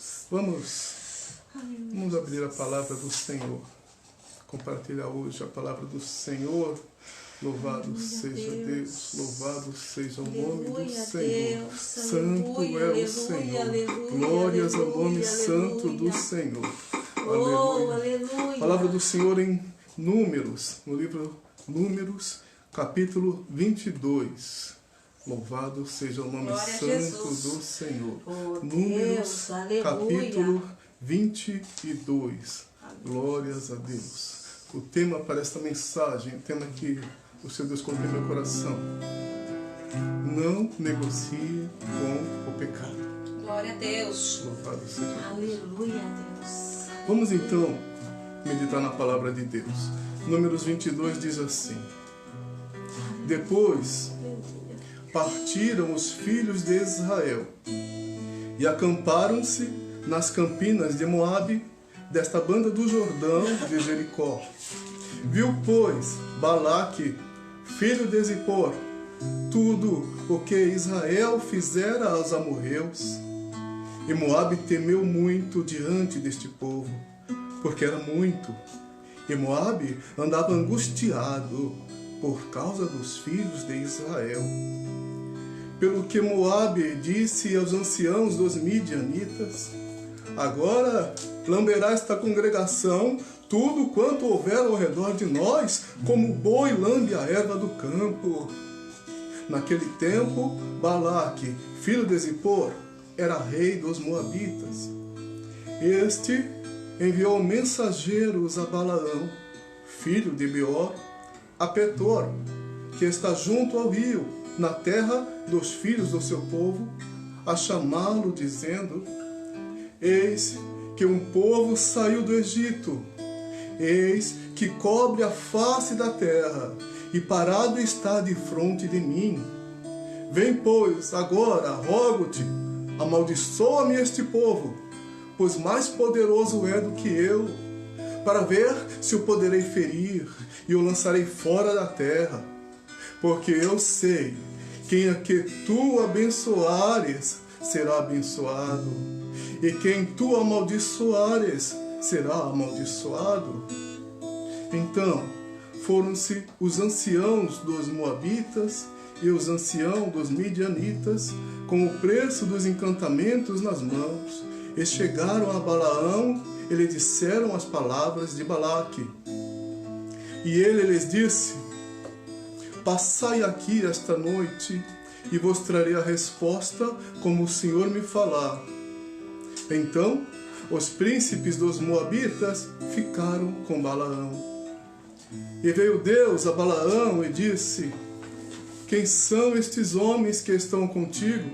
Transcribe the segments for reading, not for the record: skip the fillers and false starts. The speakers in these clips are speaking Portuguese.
Deus. Vamos abrir a palavra do Senhor. Compartilhar hoje a palavra do Senhor. Louvado seja Deus, louvado seja o nome do Senhor. Santo é o Senhor. Glórias ao nome santo do Senhor. Aleluia. Palavra do Senhor em Números, no livro Números, capítulo 22. Louvado seja o nome santo do Senhor. Números, capítulo 22. Glórias a Deus. O tema para esta mensagem, o tema que o Senhor Deus colocou no meu coração: não negocie com o pecado. Glória a Deus. Louvado seja Deus. Aleluia, Deus. Vamos então meditar na palavra de Deus. Números 22 diz assim: depois partiram os filhos de Israel e acamparam-se nas campinas de Moabe, desta banda do Jordão de Jericó. Viu, pois, Balaque, filho de Zippor, tudo o que Israel fizera aos amorreus. E Moabe temeu muito diante deste povo, porque era muito. E Moabe andava angustiado por causa dos filhos de Israel. Pelo que Moabe disse aos anciãos dos midianitas: agora lamberá esta congregação tudo quanto houver ao redor de nós, como o boi lambe a erva do campo. Naquele tempo, Balaque, filho de Zippor, era rei dos Moabitas. Este enviou mensageiros a Balaão, filho de Beor, a Petor, que está junto ao rio, na terra dos filhos do seu povo, a chamá-lo, dizendo: eis que um povo saiu do Egito, eis que cobre a face da terra, e parado está defronte de mim. Vem, pois, agora, rogo-te, amaldiçoa-me este povo, pois mais poderoso é do que eu, para ver se o poderei ferir, e o lançarei fora da terra. Porque eu sei, quem a que tu abençoares será abençoado, e quem tu amaldiçoares será amaldiçoado. Então foram-se os anciãos dos Moabitas e os anciãos dos Midianitas com o preço dos encantamentos nas mãos, e chegaram a Balaão e lhe disseram as palavras de Balaque. E ele lhes disse: passai aqui esta noite, e vos trarei a resposta como o Senhor me falar. Então os príncipes dos Moabitas ficaram com Balaão. E veio Deus a Balaão e disse: quem são estes homens que estão contigo?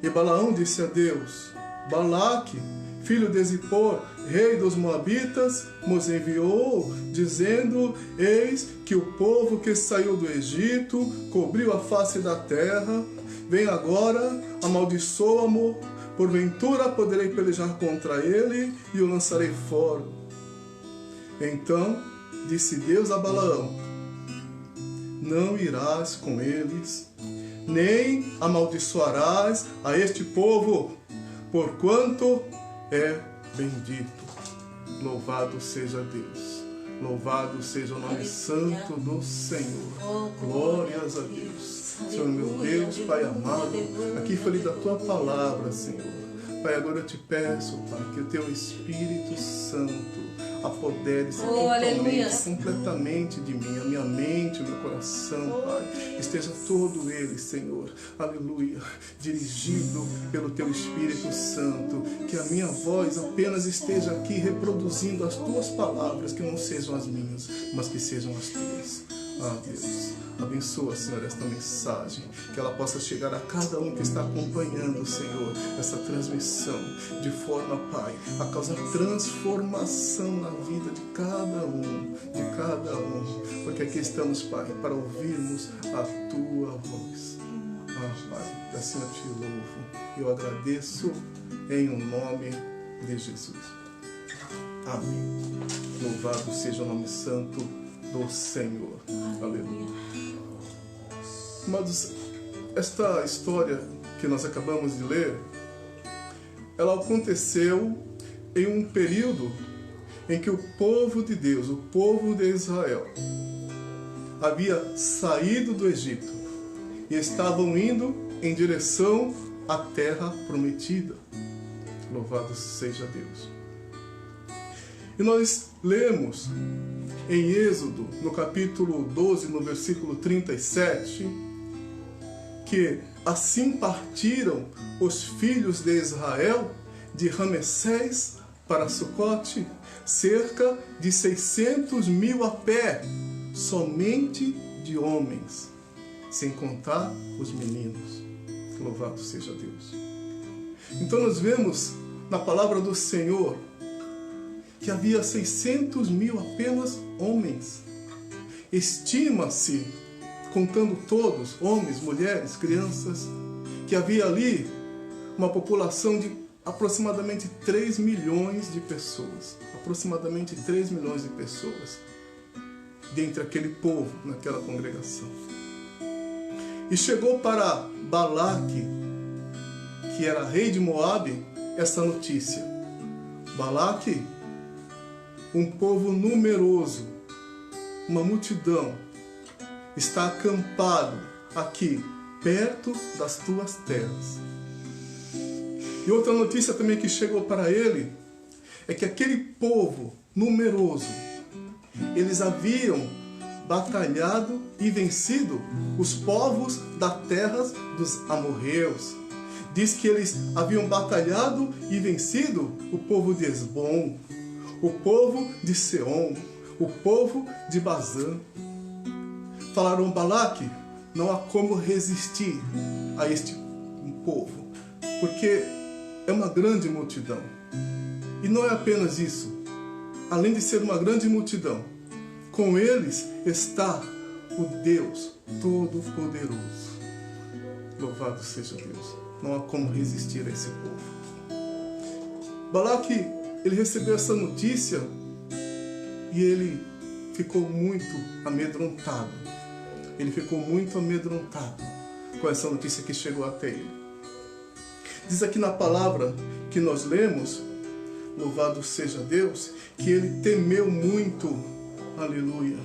E Balaão disse a Deus: Balaque, filho de Zippor, rei dos Moabitas, nos enviou, dizendo: eis que o povo que saiu do Egito cobriu a face da terra. Vem agora, amaldiçoa-mo, porventura poderei pelejar contra ele e o lançarei fora. Então disse Deus a Balaão: não irás com eles, nem amaldiçoarás a este povo, porquanto é bendito. Louvado seja Deus. Louvado seja o nome santo do Senhor. Glórias a Deus. Senhor meu Deus, Pai amado, aqui foi lida a tua palavra, Senhor. Pai, agora eu te peço, Pai, que o teu Espírito Santo apodere-se completamente de mim, a minha mente, o meu coração, Pai. Esteja todo ele, Senhor, aleluia, dirigido pelo teu Espírito Santo. Que a minha voz apenas esteja aqui reproduzindo as tuas palavras, que não sejam as minhas, mas que sejam as tuas. Ah, Deus, abençoa, Senhor, esta mensagem, que ela possa chegar a cada um que está acompanhando, Senhor, essa transmissão, de forma, Pai, a causar transformação na vida de cada um, porque aqui estamos, Pai, para ouvirmos a tua voz. Ah, Pai, assim eu te louvo, eu agradeço em o nome de Jesus. Amém. Louvado seja o nome santo do Senhor. Aleluia. Mas esta história que nós acabamos de ler ela aconteceu em um período em que o povo de Deus, o povo de Israel, havia saído do Egito e estavam indo em direção à terra prometida. Louvado seja Deus. E nós lemos em Êxodo, no capítulo 12, no versículo 37, que assim partiram os filhos de Israel de Ramessés para Sucote, cerca de 600.000 a pé, somente de homens, sem contar os meninos. Louvado seja Deus. Então nós vemos na palavra do Senhor que havia 600.000 apenas homens. Estima-se, contando todos, homens, mulheres, crianças, que havia ali uma população de aproximadamente 3 milhões de pessoas. Aproximadamente 3 milhões de pessoas dentre aquele povo, naquela congregação. E chegou para Balaque, que era rei de Moabe, essa notícia. Balaque, um povo numeroso, uma multidão, está acampado aqui, perto das tuas terras. E outra notícia também que chegou para ele é que aquele povo numeroso, eles haviam batalhado e vencido os povos da terra dos amorreus. Diz que eles haviam batalhado e vencido o povo de Esbom, o povo de Seom, o povo de Bazã. Falaram: Balaque, não há como resistir a este povo, porque é uma grande multidão. E não é apenas isso. Além de ser uma grande multidão, com eles está o Deus Todo-Poderoso. Louvado seja Deus. Não há como resistir a esse povo. Balaque, ele recebeu essa notícia e ele ficou muito amedrontado. Ele ficou muito amedrontado com essa notícia que chegou até ele. Diz aqui na palavra que nós lemos, louvado seja Deus, que ele temeu muito, aleluia,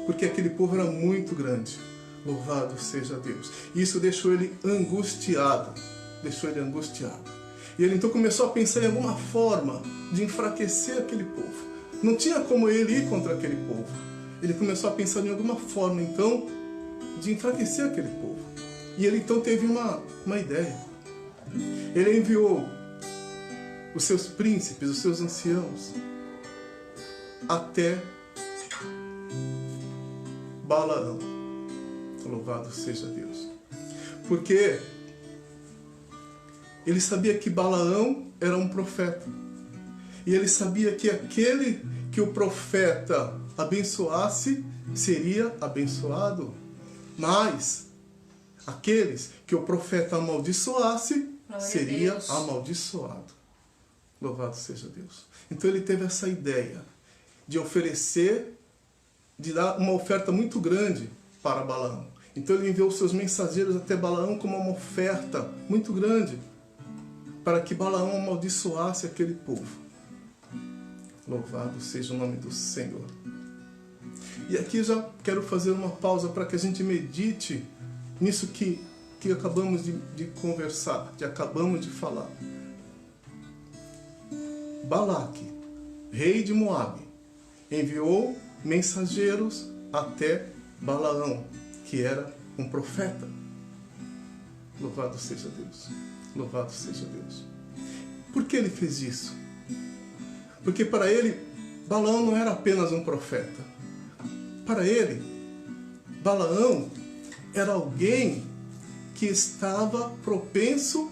porque aquele povo era muito grande. Louvado seja Deus. E isso deixou ele angustiado. E ele então começou a pensar em alguma forma de enfraquecer aquele povo. Não tinha como ele ir contra aquele povo. Ele começou a pensar em alguma forma então de enfraquecer aquele povo. E ele então teve uma ideia. Ele enviou os seus príncipes, os seus anciãos, até Balaão. Louvado seja Deus. Porque ele sabia que Balaão era um profeta. E ele sabia que aquele que o profeta abençoasse seria abençoado. Mas aqueles que o profeta amaldiçoasse seria amaldiçoado. Louvado seja Deus. Então ele teve essa ideia de oferecer, de dar uma oferta muito grande para Balaão. Então ele enviou seus mensageiros até Balaão com uma oferta muito grande para que Balaão amaldiçoasse aquele povo. Louvado seja o nome do Senhor. E aqui eu já quero fazer uma pausa para que a gente medite nisso que acabamos de conversar, que acabamos de falar. Balaque, rei de Moabe, enviou mensageiros até Balaão, que era um profeta. Louvado seja Deus. Louvado seja Deus. Por que ele fez isso? Porque para ele, Balaão não era apenas um profeta. Para ele, Balaão era alguém que estava propenso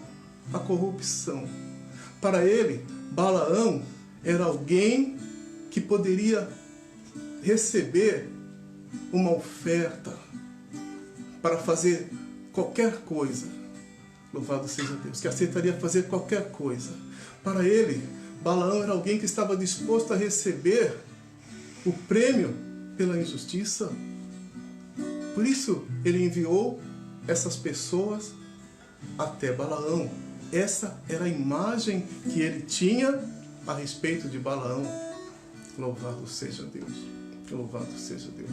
à corrupção. Para ele, Balaão era alguém que poderia receber uma oferta para fazer qualquer coisa. Louvado seja Deus, que aceitaria fazer qualquer coisa. Para ele, Balaão era alguém que estava disposto a receber o prêmio pela injustiça. Por isso, ele enviou essas pessoas até Balaão. Essa era a imagem que ele tinha a respeito de Balaão. Louvado seja Deus. Louvado seja Deus.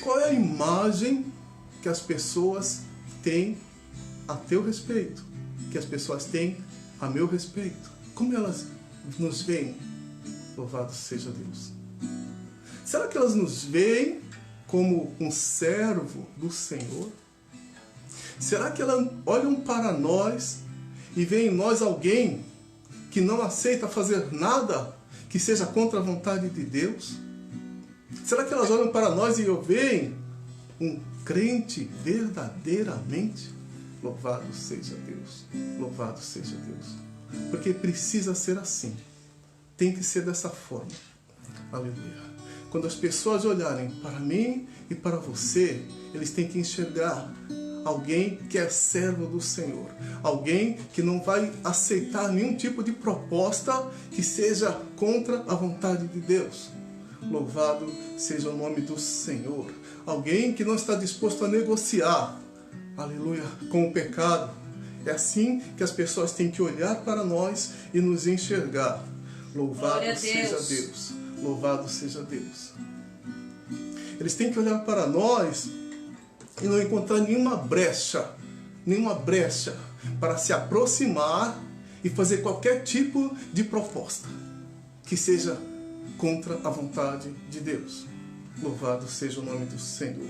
Qual é a imagem que as pessoas têm a teu respeito? Que as pessoas têm a meu respeito? Como elas nos veem? Louvado seja Deus. Será que elas nos veem como um servo do Senhor? Será que elas olham para nós e veem em nós alguém que não aceita fazer nada que seja contra a vontade de Deus? Será que elas olham para nós e veem um crente verdadeiramente? Louvado seja Deus. Louvado seja Deus. Porque precisa ser assim. Tem que ser dessa forma. Aleluia. Quando as pessoas olharem para mim e para você, eles têm que enxergar alguém que é servo do Senhor. Alguém que não vai aceitar nenhum tipo de proposta que seja contra a vontade de Deus. Louvado seja o nome do Senhor. Alguém que não está disposto a negociar, aleluia, com o pecado. É assim que as pessoas têm que olhar para nós e nos enxergar. Louvado seja Deus. Louvado seja Deus. Eles têm que olhar para nós e não encontrar nenhuma brecha para se aproximar e fazer qualquer tipo de proposta que seja contra a vontade de Deus. Louvado seja o nome do Senhor.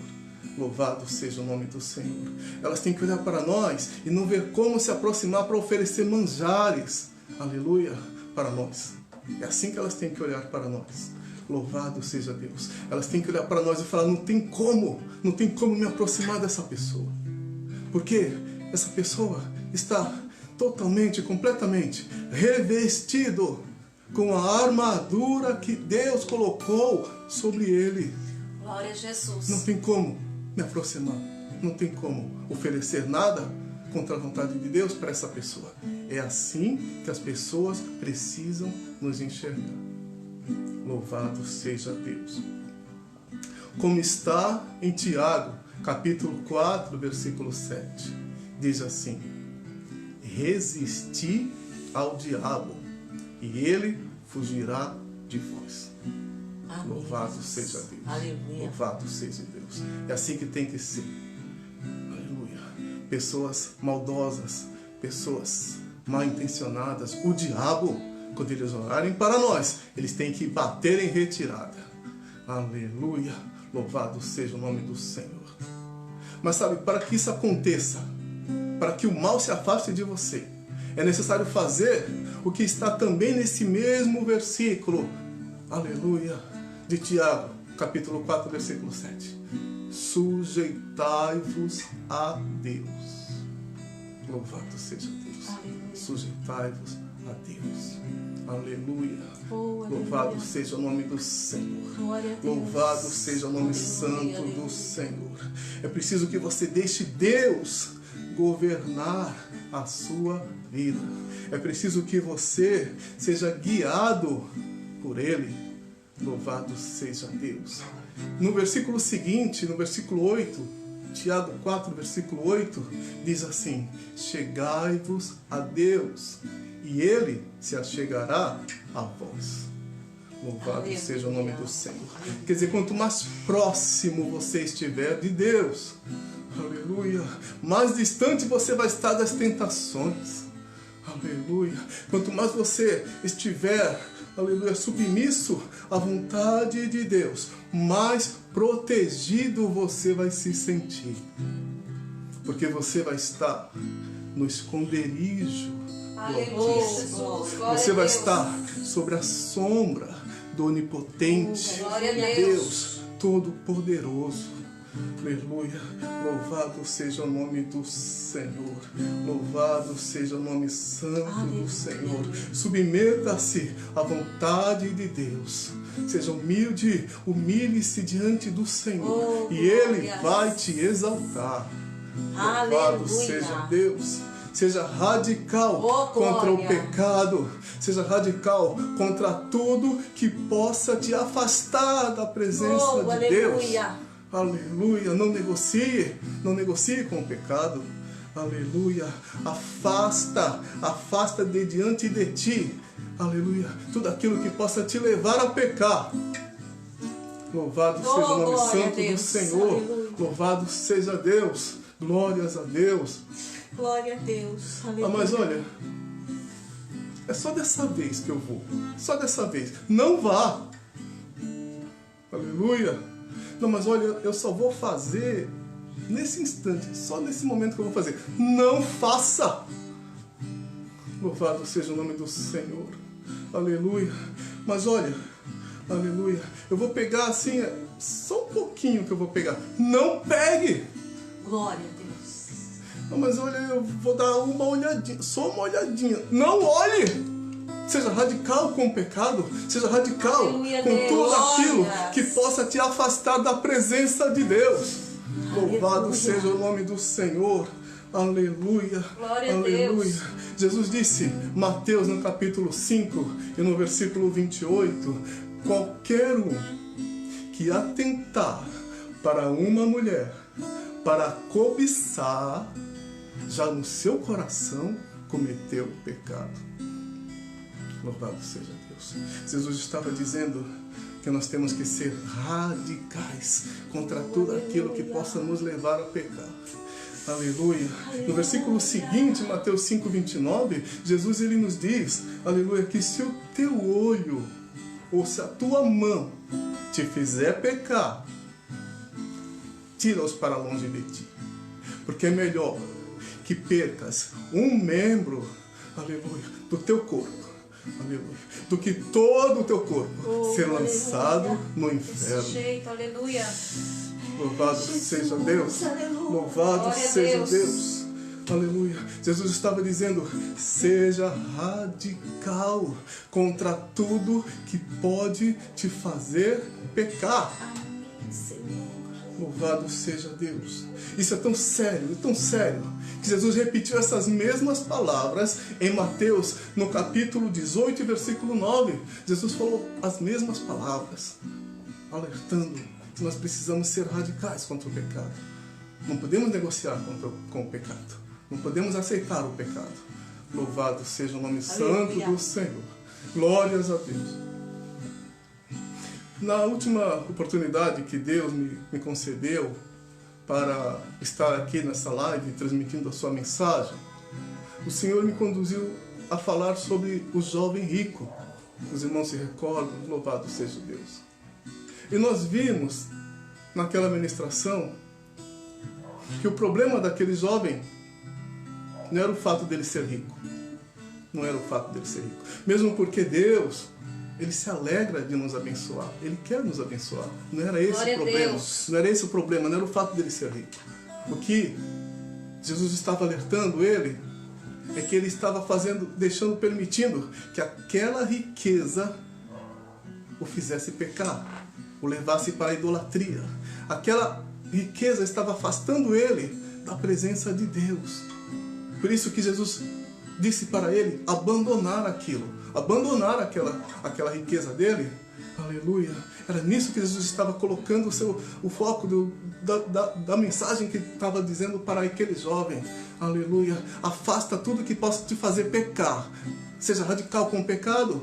Louvado seja o nome do Senhor. Elas têm que olhar para nós e não ver como se aproximar para oferecer manjares, aleluia, para nós. É assim que elas têm que olhar para nós. Louvado seja Deus. Elas têm que olhar para nós e falar, não tem como me aproximar dessa pessoa. Porque essa pessoa está totalmente, completamente revestido com a armadura que Deus colocou sobre ele. Glória a Jesus. Não tem como me aproximar. Não tem como oferecer nada contra a vontade de Deus para essa pessoa. É assim que as pessoas precisam nos enxergar. Louvado seja Deus. Como está em Tiago, capítulo 4, versículo 7. Diz assim: resisti ao diabo, e ele fugirá de vós. Amém. Louvado seja Deus. Aleluia. Louvado seja Deus. É assim que tem que ser. Aleluia. Pessoas maldosas, pessoas mal intencionadas, o diabo, quando eles orarem para nós, eles têm que bater em retirada. Aleluia. Louvado seja o nome do Senhor. Mas sabe, para que isso aconteça, para que o mal se afaste de você, é necessário fazer o que está também nesse mesmo versículo, aleluia, de Tiago, capítulo 4, versículo 7. Sujeitai-vos a Deus. Louvado seja Deus. Aleluia. Sujeitai-vos a Deus. Aleluia. Oh, Louvado aleluia. seja o nome do Senhor. Glória a Deus. Louvado seja o nome Aleluia, santo aleluia. do Senhor. É preciso que você deixe Deus governar a sua vida. É preciso que você seja guiado por Ele. Louvado seja Deus. No versículo seguinte, no versículo 8, Tiago 4, versículo 8, diz assim: chegai-vos a Deus, e Ele se achegará a vós. Louvado Aleluia. seja o nome do Senhor. Quer dizer, quanto mais próximo você estiver de Deus, aleluia, mais distante você vai estar das tentações. Aleluia. Quanto mais você estiver, aleluia, submisso à vontade de Deus, mais protegido você vai se sentir. Porque você vai estar no esconderijo do Aleluia, Altíssimo. Jesus. Glória Você a vai Deus. estar sobre a sombra do Onipotente, Glória a Deus Todo-Poderoso. Aleluia. Louvado seja o nome do Senhor. Louvado seja o nome santo do Senhor. Submeta-se à vontade de Deus. Seja humilde, humilhe-se diante do Senhor. Oh, e Ele glórias. vai te exaltar. Louvado Aleluia. seja Deus. Seja radical Oh, contra o glória. pecado. Seja radical contra tudo que possa te afastar da presença Oh, de Deus. aleluia. Aleluia. Não negocie com o pecado. aleluia, afasta de diante de ti, aleluia, tudo aquilo que possa te levar a pecar. Louvado seja o nome santo do Senhor, aleluia. Louvado seja Deus, glórias a Deus. Glória a Deus, aleluia. Mas olha, é só dessa vez que eu vou, só dessa vez, não vá, aleluia. Não, mas olha, eu só vou fazer nesse instante, só nesse momento que eu vou fazer. Não faça! Louvado seja o nome do Senhor, aleluia. Mas olha, aleluia, eu vou pegar assim, só um pouquinho que eu vou pegar. Não pegue! Glória a Deus. Não, mas olha, eu vou dar uma olhadinha, só uma olhadinha. Não olhe! Seja radical com o pecado, seja radical, aleluia, com Deus. Tudo aquilo que possa te afastar da presença de Deus. Aleluia. Louvado seja o nome do Senhor, aleluia, glória aleluia. A Deus. Jesus disse, Mateus no capítulo 5 e no versículo 28, qualquer um que atentar para uma mulher, para cobiçar, já no seu coração cometeu pecado. Louvado seja Deus. Jesus estava dizendo que nós temos que ser radicais contra tudo aquilo que possa nos levar a pecar. Aleluia. No versículo seguinte, Mateus 5:29, Jesus ele nos diz, aleluia, que se o teu olho ou se a tua mão te fizer pecar, tira-os para longe de ti. Porque é melhor que percas um membro, aleluia, do teu corpo, aleluia, do que todo o teu corpo ser lançado no inferno. Desse jeito, aleluia. Louvado seja Deus, louvado seja Deus, aleluia. Jesus estava dizendo, seja radical contra tudo que pode te fazer pecar. Louvado seja Deus. Isso é tão sério, que Jesus repetiu essas mesmas palavras em Mateus, no capítulo 18, versículo 9. Jesus falou as mesmas palavras, alertando que nós precisamos ser radicais contra o pecado. Não podemos negociar com o pecado. Não podemos aceitar o pecado. Louvado seja o nome santo do Senhor. Glórias a Deus. Na última oportunidade que Deus me concedeu para estar aqui nessa live, transmitindo a sua mensagem, o Senhor me conduziu a falar sobre o jovem rico. Os irmãos se recordam, louvado seja Deus. E nós vimos naquela ministração que o problema daquele jovem não era o fato dele ser rico. Não era o fato dele ser rico. Mesmo porque Deus, Ele se alegra de nos abençoar. Ele quer nos abençoar. Não era esse o problema. Não era esse o problema, não era o fato dele ser rico. O que Jesus estava alertando ele é que ele estava permitindo que aquela riqueza o fizesse pecar, o levasse para a idolatria. Aquela riqueza estava afastando ele da presença de Deus. Por isso que Jesus disse para ele abandonar aquilo, abandonar aquela riqueza dele. Aleluia. Era nisso que Jesus estava colocando o foco da mensagem que estava dizendo para aquele jovem. Aleluia. Afasta tudo que possa te fazer pecar. Seja radical com o pecado.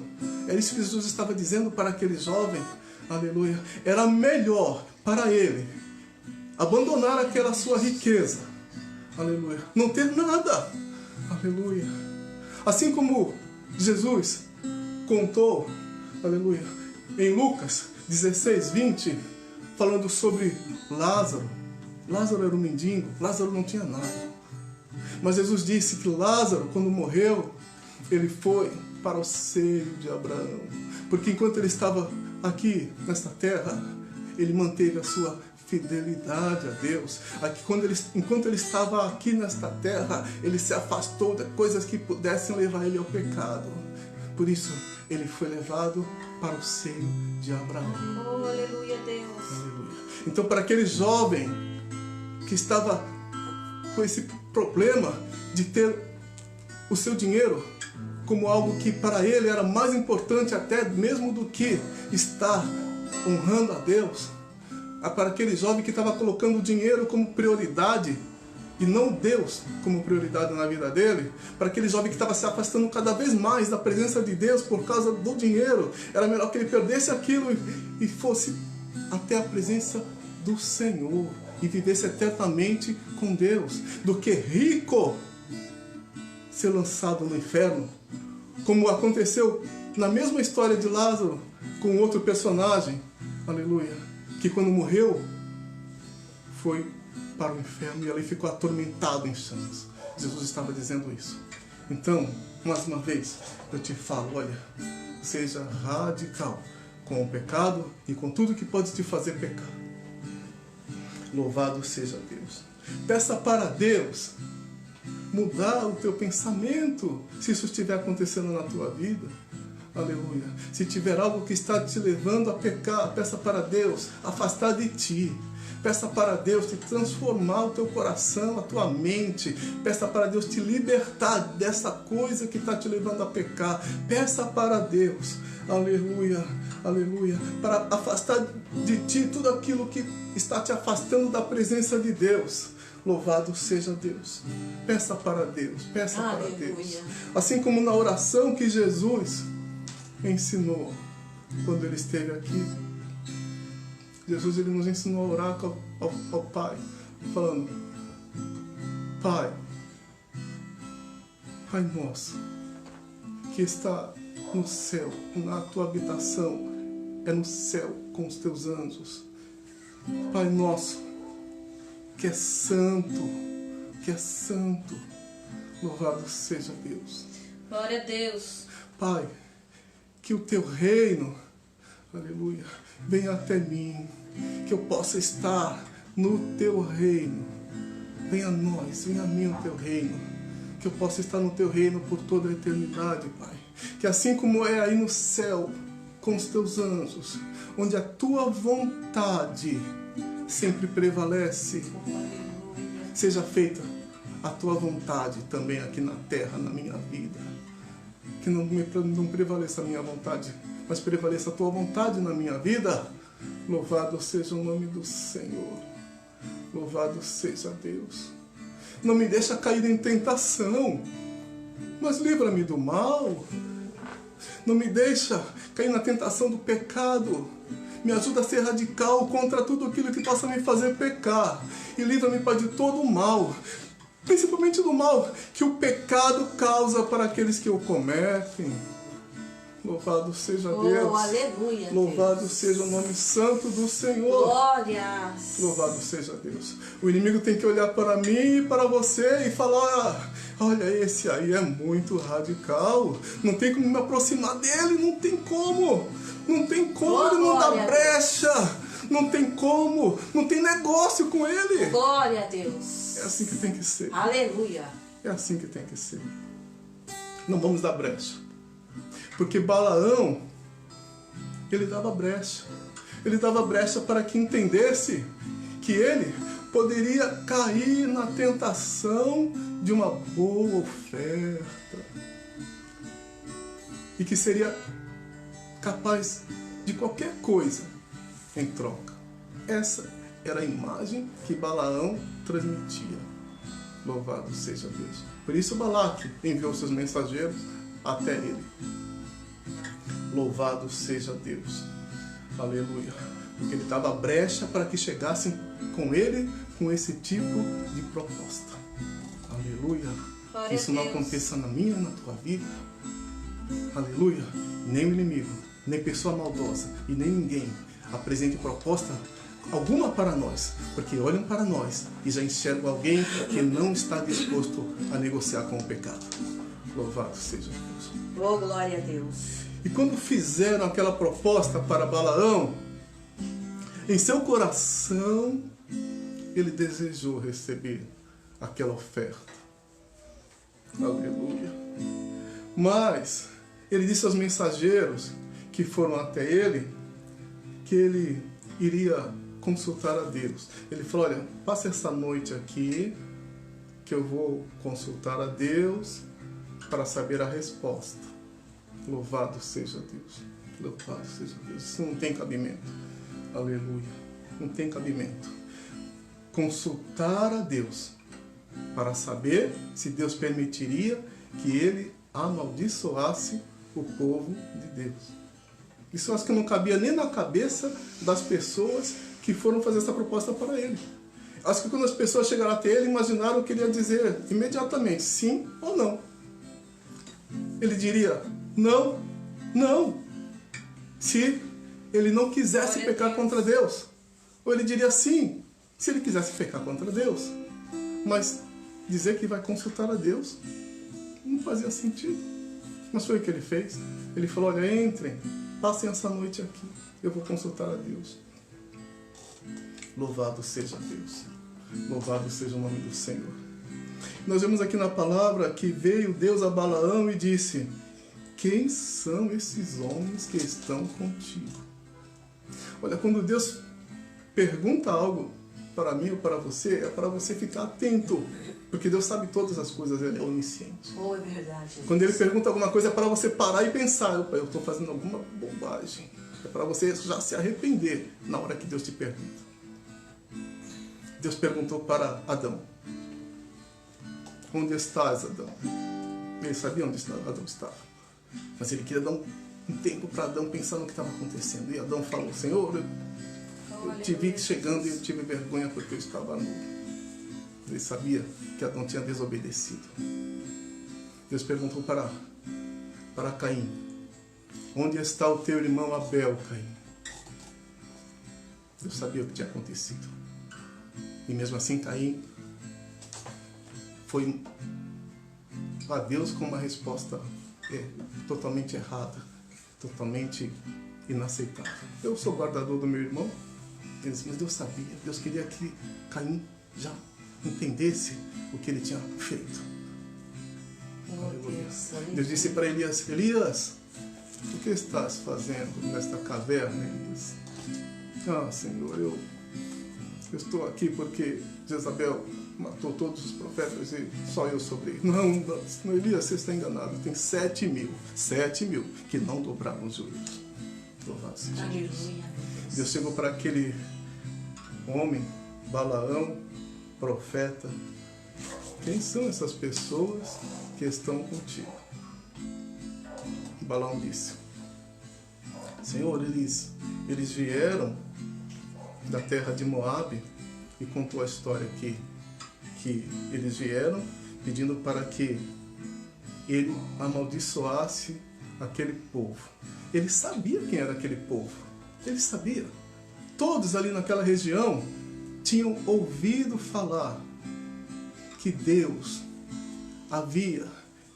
É isso que Jesus estava dizendo para aquele jovem. Aleluia. Era melhor para ele abandonar aquela sua riqueza. Aleluia. Não ter nada. Aleluia. Assim como Jesus contou, aleluia, em Lucas 16:20, falando sobre Lázaro. Lázaro era um mendigo, Lázaro não tinha nada. Mas Jesus disse que Lázaro, quando morreu, ele foi para o seio de Abraão. Porque enquanto ele estava aqui nesta terra, ele manteve a sua fidelidade a Deus. Enquanto ele estava aqui nesta terra, ele se afastou de coisas que pudessem levar ele ao pecado. Por isso, ele foi levado para o seio de Abraão. Oh, aleluia, Deus. Aleluia. Então, para aquele jovem que estava com esse problema de ter o seu dinheiro como algo que para ele era mais importante até mesmo do que estar honrando a Deus, para aquele jovem que estava colocando o dinheiro como prioridade, e não Deus como prioridade na vida dele, para aquele jovem que estava se afastando cada vez mais da presença de Deus por causa do dinheiro, era melhor que ele perdesse aquilo e fosse até a presença do Senhor e vivesse eternamente com Deus, do que rico ser lançado no inferno, como aconteceu na mesma história de Lázaro com outro personagem, aleluia, que quando morreu foi para o inferno e ali ficou atormentado em chamas. Jesus estava dizendo isso. Então, mais uma vez, eu te falo, olha, seja radical com o pecado e com tudo que pode te fazer pecar. Louvado seja Deus. Peça para Deus mudar o teu pensamento, se isso estiver acontecendo na tua vida. Aleluia. Se tiver algo que está te levando a pecar, peça para Deus afastar de ti. Peça para Deus te transformar o teu coração, a tua mente. Peça para Deus te libertar dessa coisa que está te levando a pecar. Peça para Deus, aleluia, aleluia, para afastar de ti tudo aquilo que está te afastando da presença de Deus. Louvado seja Deus. Peça para Deus, peça para Deus. Assim como na oração que Jesus ensinou quando ele esteve aqui. Jesus ele nos ensinou a orar ao Pai, falando: Pai, Pai nosso, que está no céu, na tua habitação, é no céu com os teus anjos. Pai nosso, que é santo, louvado seja Deus. Glória a Deus. Pai, que o teu reino, aleluia, venha até mim, que eu possa estar no teu reino. Venha a nós, venha a mim o teu reino, que eu possa estar no teu reino por toda a eternidade, Pai. Que assim como é aí no céu, com os teus anjos, onde a tua vontade sempre prevalece, seja feita a tua vontade também aqui na terra, na minha vida. Que não prevaleça a minha vontade, mas prevaleça a tua vontade na minha vida. Louvado seja o nome do Senhor. Louvado seja Deus. Não me deixa cair em tentação, mas livra-me do mal. Não me deixa cair na tentação do pecado. Me ajuda a ser radical contra tudo aquilo que possa me fazer pecar. E livra-me, Pai, de todo o mal, principalmente do mal que o pecado causa para aqueles que o cometem. Louvado seja Deus. Aleluia. Louvado Deus. seja o nome santo do Senhor. Glórias. Louvado seja Deus. O inimigo tem que olhar para mim e para você e falar: olha, esse aí é muito radical. Não tem como me aproximar dele, não tem como. Não tem como, ele não dá brecha. Não tem como, não tem negócio com ele. Glória a Deus. É assim que tem que ser. Aleluia. É assim que tem que ser. Não vamos dar brecha. Porque Balaão, ele dava brecha. Ele dava brecha para que entendesse que ele poderia cair na tentação de uma boa oferta. E que seria capaz de qualquer coisa em troca. Essa era a imagem que Balaão transmitia. Louvado seja Deus. Por isso Balaque enviou seus mensageiros até ele. Louvado seja Deus. Aleluia. Porque ele dava brecha para que chegassem com ele com esse tipo de proposta. Aleluia. Que isso não aconteça na minha, na tua vida. Aleluia. Nem o inimigo, nem pessoa maldosa e nem ninguém apresente proposta alguma para nós, porque olham para nós e já enxergam alguém que não está disposto a negociar com o pecado. Louvado seja Deus. Oh, glória a Deus. E quando fizeram aquela proposta para Balaão, em seu coração ele desejou receber aquela oferta. Aleluia. Mas ele disse aos mensageiros que foram até ele que ele iria consultar a Deus. Ele falou: olha, passe essa noite aqui que eu vou consultar a Deus para saber a resposta. Louvado seja Deus. Louvado seja Deus. Isso não tem cabimento. Aleluia. Não tem cabimento. Consultar a Deus para saber se Deus permitiria que ele amaldiçoasse o povo de Deus. Isso eu acho que não cabia nem na cabeça das pessoas que foram fazer essa proposta para ele. Acho que quando as pessoas chegaram até ele, imaginaram que ele ia dizer imediatamente sim ou não. Ele diria não, não, se ele não quisesse pecar contra Deus. Ou ele diria sim, se ele quisesse pecar contra Deus. Mas dizer que vai consultar a Deus não fazia sentido. Mas foi o que ele fez. Ele falou, olha, entrem, passem essa noite aqui, eu vou consultar a Deus. Louvado seja Deus. Louvado seja o nome do Senhor. Nós vemos aqui na palavra que veio Deus a Balaão e disse, quem são esses homens que estão contigo? Olha, quando Deus pergunta algo para mim ou para você, é para você ficar atento. Porque Deus sabe todas as coisas, Ele é onisciente. Oh, é verdade. Quando Ele pergunta alguma coisa, é para você parar e pensar, opa, eu estou fazendo alguma bobagem. É para você já se arrepender na hora que Deus te pergunta. Deus perguntou para Adão, onde estás, Adão? Ele sabia onde Adão estava, mas ele queria dar um tempo para Adão pensar no que estava acontecendo. E Adão falou, Senhor, eu te vi chegando e eu tive vergonha porque eu estava nu. Ele sabia que Adão tinha desobedecido. Deus perguntou para Caim, onde está o teu irmão Abel, Caim? Deus sabia o que tinha acontecido. E mesmo assim Caim foi a Deus com uma resposta totalmente errada, totalmente inaceitável. Eu sou guardador do meu irmão, mas Deus sabia, Deus queria que Caim já entendesse o que ele tinha feito. Deus disse para Elias, Elias, o que estás fazendo nesta caverna, Elias? Ah, Senhor, eu estou aqui porque Jezabel matou todos os profetas e só eu sobrei. Não, Elias, você está enganado. Tem 7 mil que não dobraram os joelhos. Louvado seja Deus. Deus chegou para aquele homem, Balaão, profeta. Quem são essas pessoas que estão contigo? Balaão disse, Senhor, eles vieram da terra de Moabe, e contou a história aqui, que eles vieram pedindo para que ele amaldiçoasse aquele povo. Ele sabia quem era aquele povo, ele sabia. Todos ali naquela região tinham ouvido falar que Deus havia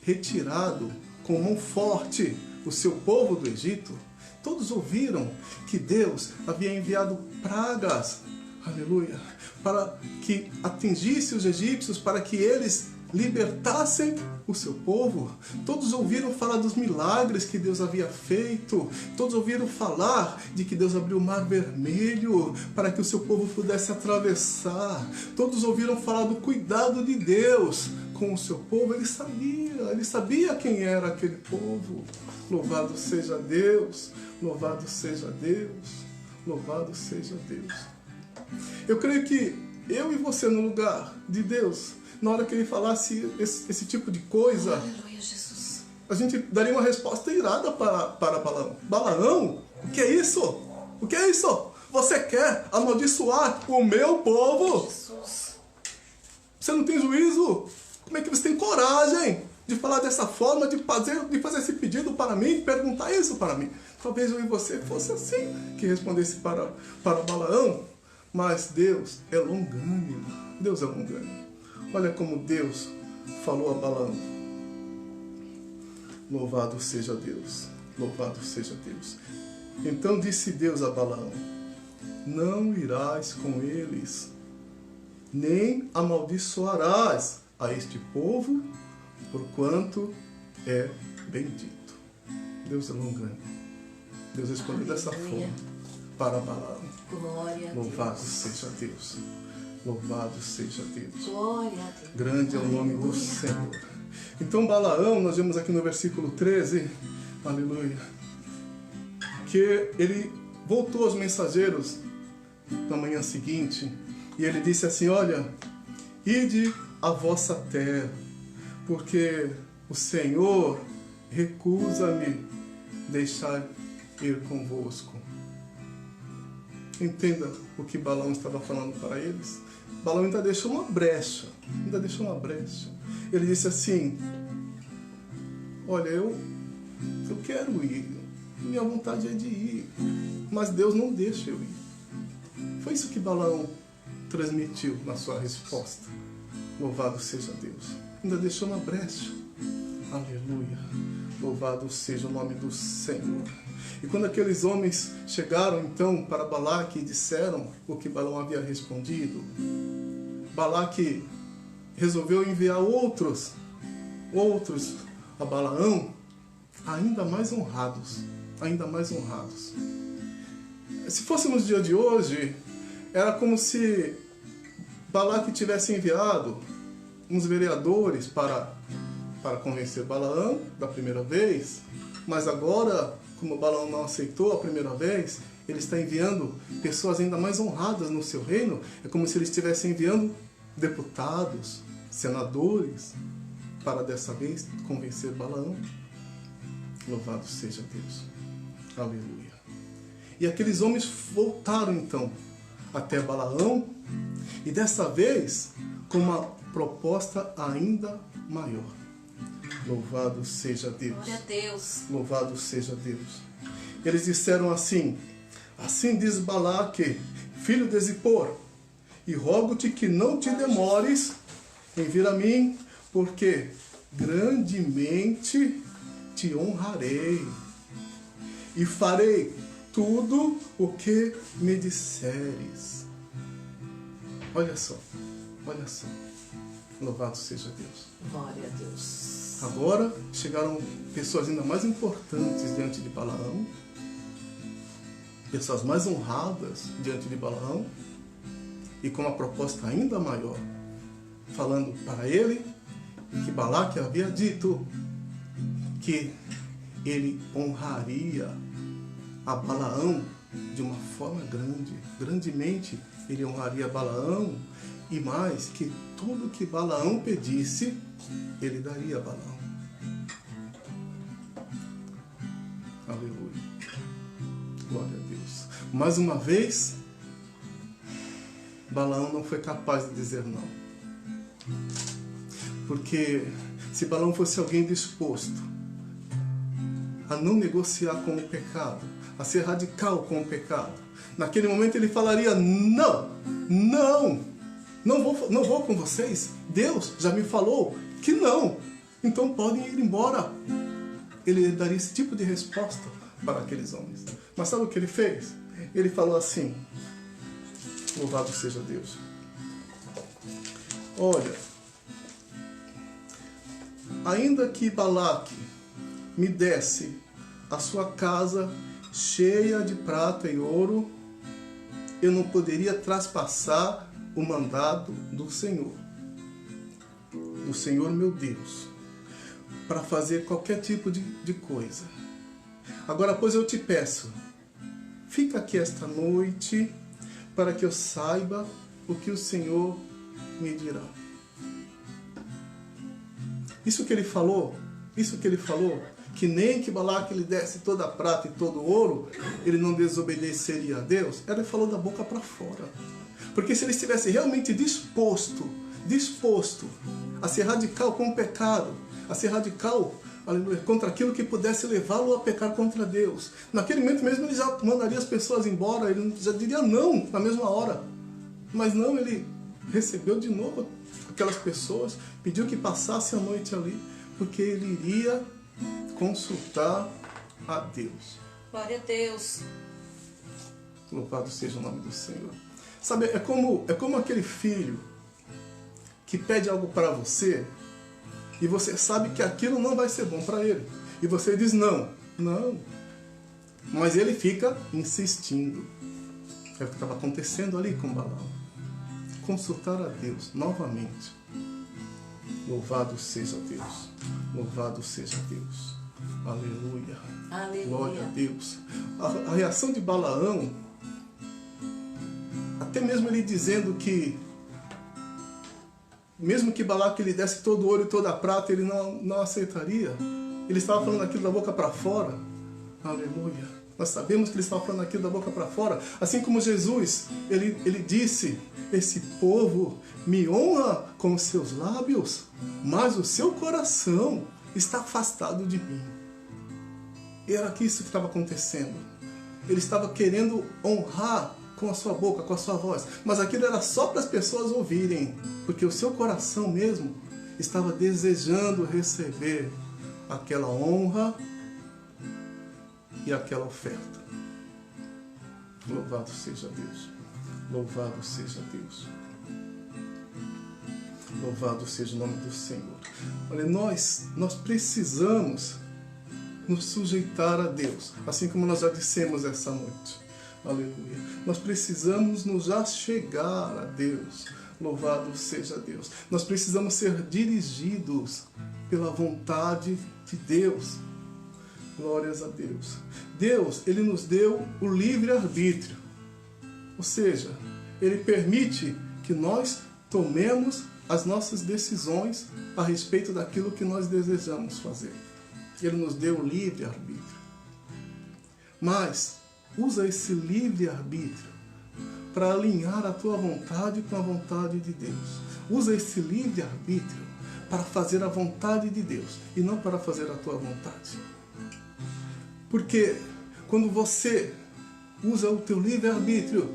retirado com mão forte o seu povo do Egito. Todos ouviram que Deus havia enviado pragas, aleluia, para que atingisse os egípcios, para que eles libertassem o seu povo. Todos ouviram falar dos milagres que Deus havia feito. Todos ouviram falar de que Deus abriu o mar vermelho para que o seu povo pudesse atravessar. Todos ouviram falar do cuidado de Deus com o seu povo. Ele sabia quem era aquele povo. Louvado seja Deus, louvado seja Deus, louvado seja Deus. Eu creio que eu e você no lugar de Deus, na hora que Ele falasse esse tipo de coisa, Aleluia, Jesus. a gente daria uma resposta irada para Balaão. Balaão, o que é isso? O que é isso? Você quer amaldiçoar o meu povo? Jesus. Você não tem juízo? Como é que você tem coragem de falar dessa forma, de fazer esse pedido para mim, de perguntar isso para mim? Talvez eu e você fosse assim que respondesse para Balaão. Mas Deus é longânimo. Deus é longânimo. Olha como Deus falou a Balaão. Louvado seja Deus. Louvado seja Deus. Então disse Deus a Balaão, não irás com eles, nem amaldiçoarás a este povo, porquanto é bendito. Deus é longânimo. Deus respondeu dessa forma para Balaão. Glória a Louvado Deus. seja Deus. Louvado seja Deus. Glória a Deus. Grande é o nome do Senhor. Então Balaão, nós vemos aqui no versículo 13, aleluia, que ele voltou aos mensageiros na manhã seguinte e ele disse assim, olha, ide a vossa terra, porque o Senhor recusa-me deixar ir convosco. Entenda o que Balaão estava falando para eles. Balaão ainda deixou uma brecha. Ele disse assim: olha, eu quero ir. Minha vontade é de ir. Mas Deus não deixa eu ir. Foi isso que Balaão transmitiu na sua resposta. Louvado seja Deus. Ainda deixou uma brecha. Aleluia. Louvado seja o nome do Senhor. E quando aqueles homens chegaram então para Balaque e disseram o que Balaão havia respondido, Balaque resolveu enviar outros a Balaão, ainda mais honrados. Se fôssemos no dia de hoje, era como se Balaque tivesse enviado uns vereadores para convencer Balaão da primeira vez, mas agora, como Balaão não aceitou a primeira vez, ele está enviando pessoas ainda mais honradas no seu reino. É como se ele estivesse enviando deputados, senadores, para dessa vez convencer Balaão. Louvado seja Deus. Aleluia. E aqueles homens voltaram então até Balaão, e dessa vez com uma proposta ainda maior. Louvado seja Deus. Glória a Deus. Louvado seja Deus. Eles disseram assim: assim diz Balaque, filho de Zippor, e rogo-te que não te demores em vir a mim, porque grandemente te honrarei e farei tudo o que me disseres. Olha só. Louvado seja Deus. Glória a Deus. Agora chegaram pessoas ainda mais importantes diante de Balaão, pessoas mais honradas diante de Balaão, e com uma proposta ainda maior, falando para ele que Balaque havia dito que ele honraria a Balaão de uma forma grandemente ele honraria Balaão, e mais, que tudo que Balaão pedisse, ele daria a Balaão. Aleluia. Glória a Deus. Mais uma vez, Balaão não foi capaz de dizer não. Porque se Balaão fosse alguém disposto a não negociar com o pecado, a ser radical com o pecado, naquele momento ele falaria: não vou com vocês. Deus já me falou que não. Então podem ir embora. Ele daria esse tipo de resposta para aqueles homens. Mas sabe o que ele fez? Ele falou assim: louvado seja Deus. Olha, ainda que Balaque me desse a sua casa cheia de prata e ouro, eu não poderia traspassar o mandado do Senhor meu Deus, para fazer qualquer tipo de coisa. Agora, pois eu te peço, fica aqui esta noite, para que eu saiba o que o Senhor me dirá. Isso que ele falou, que nem que Balaque lhe desse toda a prata e todo o ouro, ele não desobedeceria a Deus, ele falou da boca para fora. Porque se ele estivesse realmente disposto a ser radical com o pecado, a ser radical, aleluia, contra aquilo que pudesse levá-lo a pecar contra Deus, naquele momento mesmo ele já mandaria as pessoas embora, ele já diria não na mesma hora. Mas não, ele recebeu de novo aquelas pessoas, pediu que passasse a noite ali, porque ele iria consultar a Deus. Glória a Deus. Louvado seja o nome do Senhor. Sabe, é como aquele filho que pede algo para você e você sabe que aquilo não vai ser bom para ele. E você diz não. Mas ele fica insistindo. É o que estava acontecendo ali com Balaão. Consultar a Deus novamente. Louvado seja Deus. Louvado seja Deus. Aleluia. Aleluia. Glória a Deus. A reação de Balaão, até mesmo ele dizendo que mesmo que Balaque lhe desse todo o ouro e toda a prata, ele não aceitaria. Ele estava falando aquilo da boca para fora. Aleluia. Nós sabemos que ele estava falando aquilo da boca para fora. Assim como Jesus, ele disse, esse povo me honra com os seus lábios, mas o seu coração está afastado de mim. E era isso que estava acontecendo. Ele estava querendo honrar com a sua boca, com a sua voz, mas aquilo era só para as pessoas ouvirem, porque o seu coração mesmo estava desejando receber aquela honra e aquela oferta. Louvado seja Deus. Louvado seja Deus. Louvado seja o nome do Senhor. Olha, nós precisamos nos sujeitar a Deus, assim como nós já dissemos essa noite. Aleluia. Nós precisamos nos achegar a Deus. Louvado seja Deus. Nós precisamos ser dirigidos pela vontade de Deus. Glórias a Deus. Deus, Ele nos deu o livre-arbítrio. Ou seja, Ele permite que nós tomemos as nossas decisões a respeito daquilo que nós desejamos fazer. Ele nos deu o livre-arbítrio. Mas usa esse livre-arbítrio para alinhar a tua vontade com a vontade de Deus. Usa esse livre-arbítrio para fazer a vontade de Deus e não para fazer a tua vontade. Porque quando você usa o teu livre-arbítrio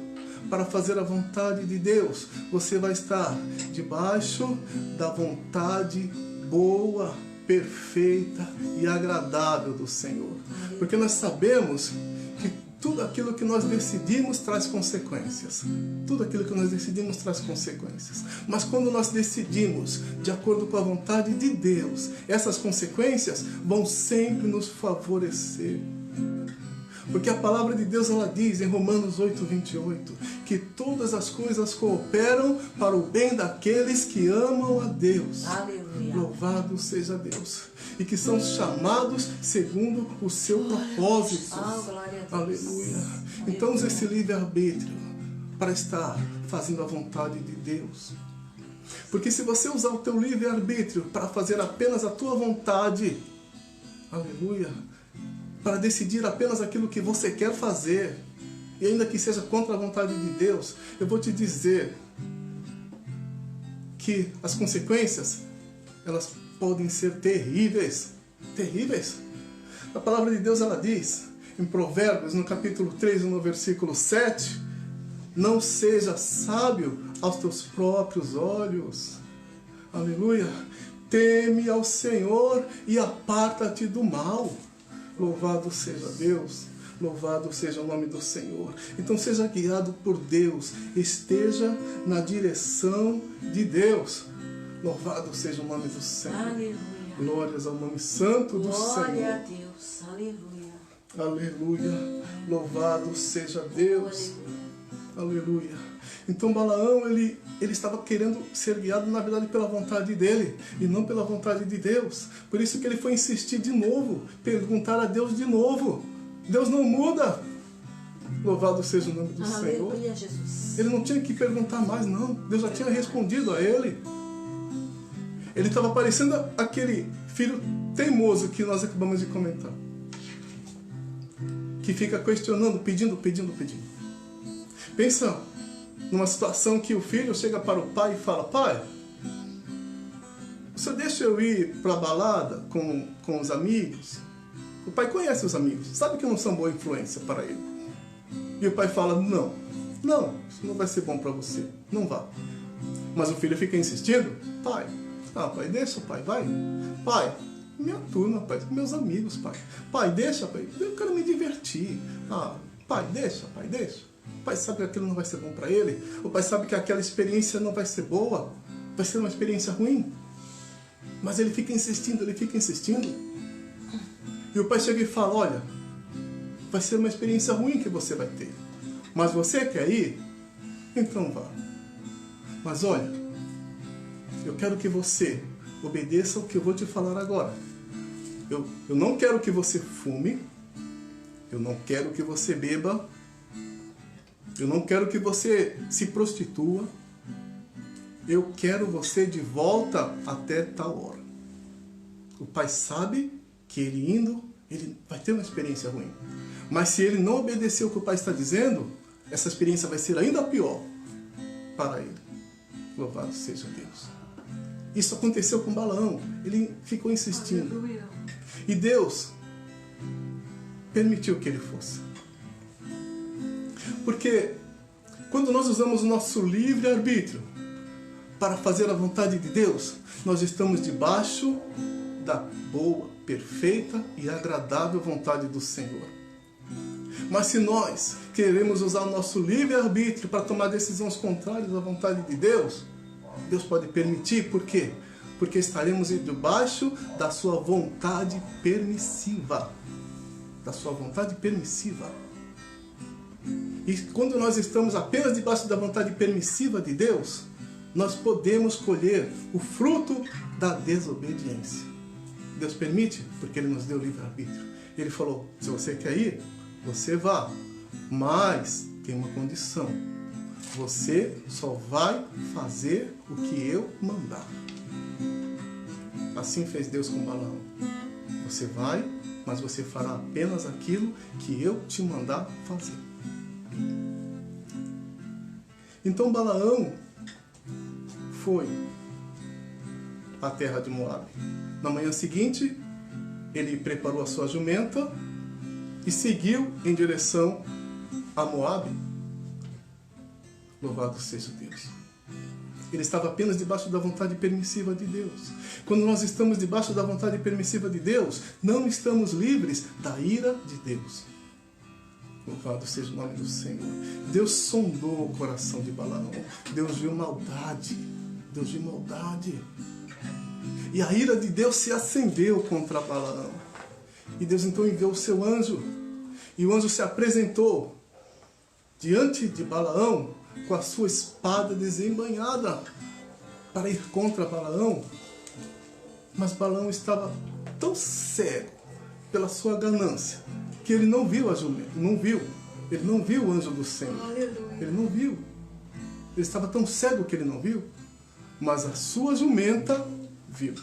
para fazer a vontade de Deus, você vai estar debaixo da vontade boa, perfeita e agradável do Senhor. Porque nós sabemos que tudo aquilo que nós decidimos traz consequências. Tudo aquilo que nós decidimos traz consequências. Mas quando nós decidimos de acordo com a vontade de Deus, essas consequências vão sempre nos favorecer. Porque a palavra de Deus, ela diz em Romanos 8:28, que todas as coisas cooperam para o bem daqueles que amam a Deus. Aleluia. Louvado seja Deus. E que são chamados segundo o seu propósito. Glória a Deus. Aleluia. Então use esse livre-arbítrio para estar fazendo a vontade de Deus. Porque se você usar o teu livre-arbítrio para fazer apenas a tua vontade, aleluia, para decidir apenas aquilo que você quer fazer, e ainda que seja contra a vontade de Deus, eu vou te dizer que as consequências, elas podem ser terríveis. Terríveis. A palavra de Deus, ela diz, em Provérbios, no capítulo 3, no versículo 7, não seja sábio aos teus próprios olhos. Aleluia. Teme ao Senhor e aparta-te do mal. Louvado seja Deus, louvado seja o nome do Senhor. Então seja guiado por Deus, esteja na direção de Deus. Louvado seja o nome do Senhor. Aleluia. Glórias ao nome santo do Senhor. Glória a Deus. Aleluia. Aleluia. Louvado seja Deus. Aleluia. Então Balaão, ele estava querendo ser guiado, na verdade, pela vontade dele, e não pela vontade de Deus. Por isso que ele foi insistir de novo, perguntar a Deus de novo. Deus não muda. Louvado seja o nome do Senhor. Aleluia, Jesus. Ele não tinha que perguntar mais, não. Deus já tinha respondido a ele. Ele estava parecendo aquele filho teimoso que nós acabamos de comentar, que fica questionando, pedindo. Pensa numa situação que o filho chega para o pai e fala: pai, você deixa eu ir para a balada com os amigos? O pai conhece os amigos, sabe que não são boa influência para ele. E o pai fala: não, isso não vai ser bom para você, não vá. Mas o filho fica insistindo: pai, deixa, pai, vai. Pai, minha turma, pai, meus amigos, pai. Pai, deixa, pai, eu quero me divertir. Pai, deixa. O pai sabe que aquilo não vai ser bom para ele. O pai sabe que aquela experiência não vai ser boa. Vai ser uma experiência ruim. Mas ele fica insistindo. E o pai chega e fala: olha, vai ser uma experiência ruim que você vai ter. Mas você quer ir? Então vá. Mas olha, eu quero que você obedeça o que eu vou te falar agora. Eu não quero que você fume. Eu não quero que você beba. Eu não quero que você se prostitua. eu quero você de volta até tal hora. O pai sabe que ele indo, ele vai ter uma experiência ruim. Mas se ele não obedecer o que o pai está dizendo, essa experiência vai ser ainda pior para ele. Louvado seja Deus. Isso aconteceu com Balaão. Ele ficou insistindo. Aleluia. E Deus permitiu que ele fosse. Porque quando nós usamos o nosso livre-arbítrio para fazer a vontade de Deus, nós estamos debaixo da boa, perfeita e agradável vontade do Senhor. Mas se nós queremos usar o nosso livre-arbítrio para tomar decisões contrárias à vontade de Deus, Deus pode permitir. Por quê? Porque estaremos debaixo da sua vontade permissiva. Da sua vontade permissiva. E quando nós estamos apenas debaixo da vontade permissiva de Deus, nós podemos colher o fruto da desobediência. Deus permite, porque Ele nos deu livre-arbítrio. Ele falou, se você quer ir, você vá. Mas tem uma condição. Você só vai fazer o que eu mandar. Assim fez Deus com Balaão. Você vai, mas você fará apenas aquilo que eu te mandar fazer. Então Balaão foi à terra de Moabe. Na manhã seguinte, ele preparou a sua jumenta e seguiu em direção a Moabe. Louvado seja Deus. Ele estava apenas debaixo da vontade permissiva de Deus. Quando nós estamos debaixo da vontade permissiva de Deus, não estamos livres da ira de Deus. Louvado seja o nome do Senhor. Deus sondou o coração de Balaão. Deus viu maldade. Deus viu maldade. E a ira de Deus se acendeu contra Balaão. E Deus então enviou o seu anjo. E o anjo se apresentou diante de Balaão com a sua espada desembainhada para ir contra Balaão. Mas Balaão estava tão cego pela sua ganância que ele não viu a jumenta, ele não viu o anjo do Senhor. Aleluia. Ele não viu. Ele estava tão cego que ele não viu, mas a sua jumenta viu.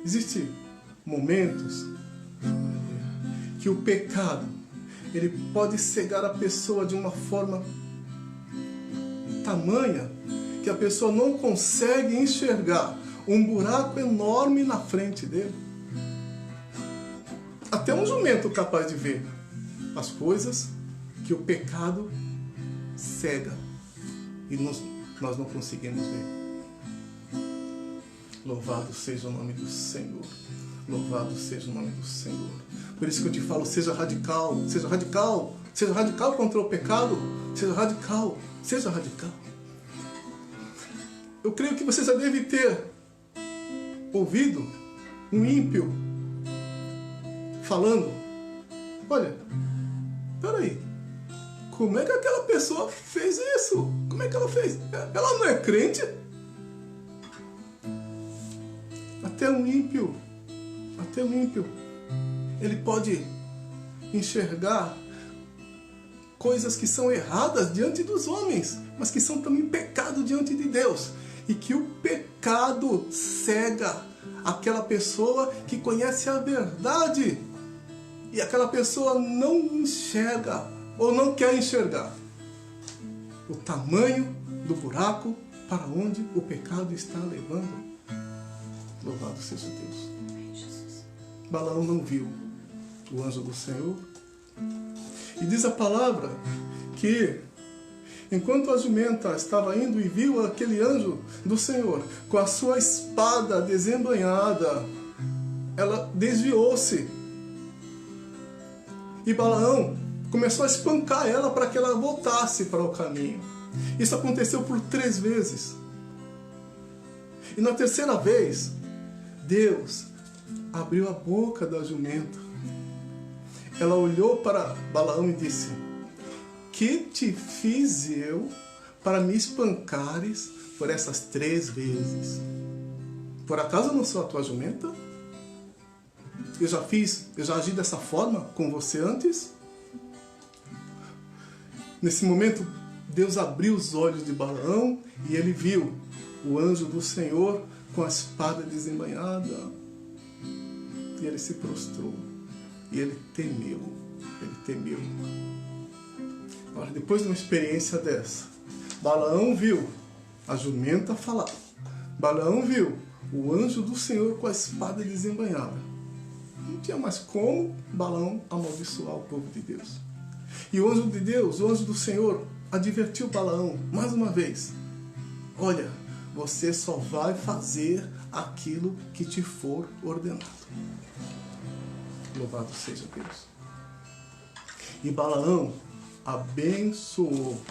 Existem momentos que o pecado ele pode cegar a pessoa de uma forma tamanha que a pessoa não consegue enxergar um buraco enorme na frente dele. Até um jumento capaz de ver as coisas que o pecado cega e nós não conseguimos ver. Louvado seja o nome do Senhor. Louvado seja o nome do Senhor. Por isso que eu te falo, seja radical, seja radical, seja radical contra o pecado, seja radical, seja radical. Eu creio que você já deve ter ouvido um ímpio falando, olha, peraí, como é que aquela pessoa fez isso? Como é que ela fez? Ela não é crente? Até um ímpio, ele pode enxergar coisas que são erradas diante dos homens, mas que são também pecado diante de Deus. E que o pecado cega aquela pessoa que conhece a verdade. E aquela pessoa não enxerga ou não quer enxergar o tamanho do buraco para onde o pecado está levando. Louvado seja Deus. Balaão não viu o anjo do Senhor. E diz a palavra que enquanto a jumenta estava indo e viu aquele anjo do Senhor com a sua espada desembainhada, ela desviou-se. E Balaão começou a espancar ela para que ela voltasse para o caminho. Isso aconteceu por 3 vezes. E na terceira vez, Deus abriu a boca da jumenta. Ela olhou para Balaão e disse: que te fiz eu para me espancares por essas 3 vezes? Por acaso eu não sou a tua jumenta? Eu já agi dessa forma com você antes? Nesse momento, Deus abriu os olhos de Balaão e ele viu o anjo do Senhor com a espada desembainhada. E ele se prostrou. E ele temeu. Ele temeu. Agora, depois de uma experiência dessa, Balaão viu a jumenta falar. Balaão viu o anjo do Senhor com a espada desembainhada. Não tinha mais como Balaão amaldiçoar o povo de Deus. E o anjo de Deus, o anjo do Senhor, advertiu Balaão mais uma vez. Olha, você só vai fazer aquilo que te for ordenado. Louvado seja Deus. E Balaão abençoou,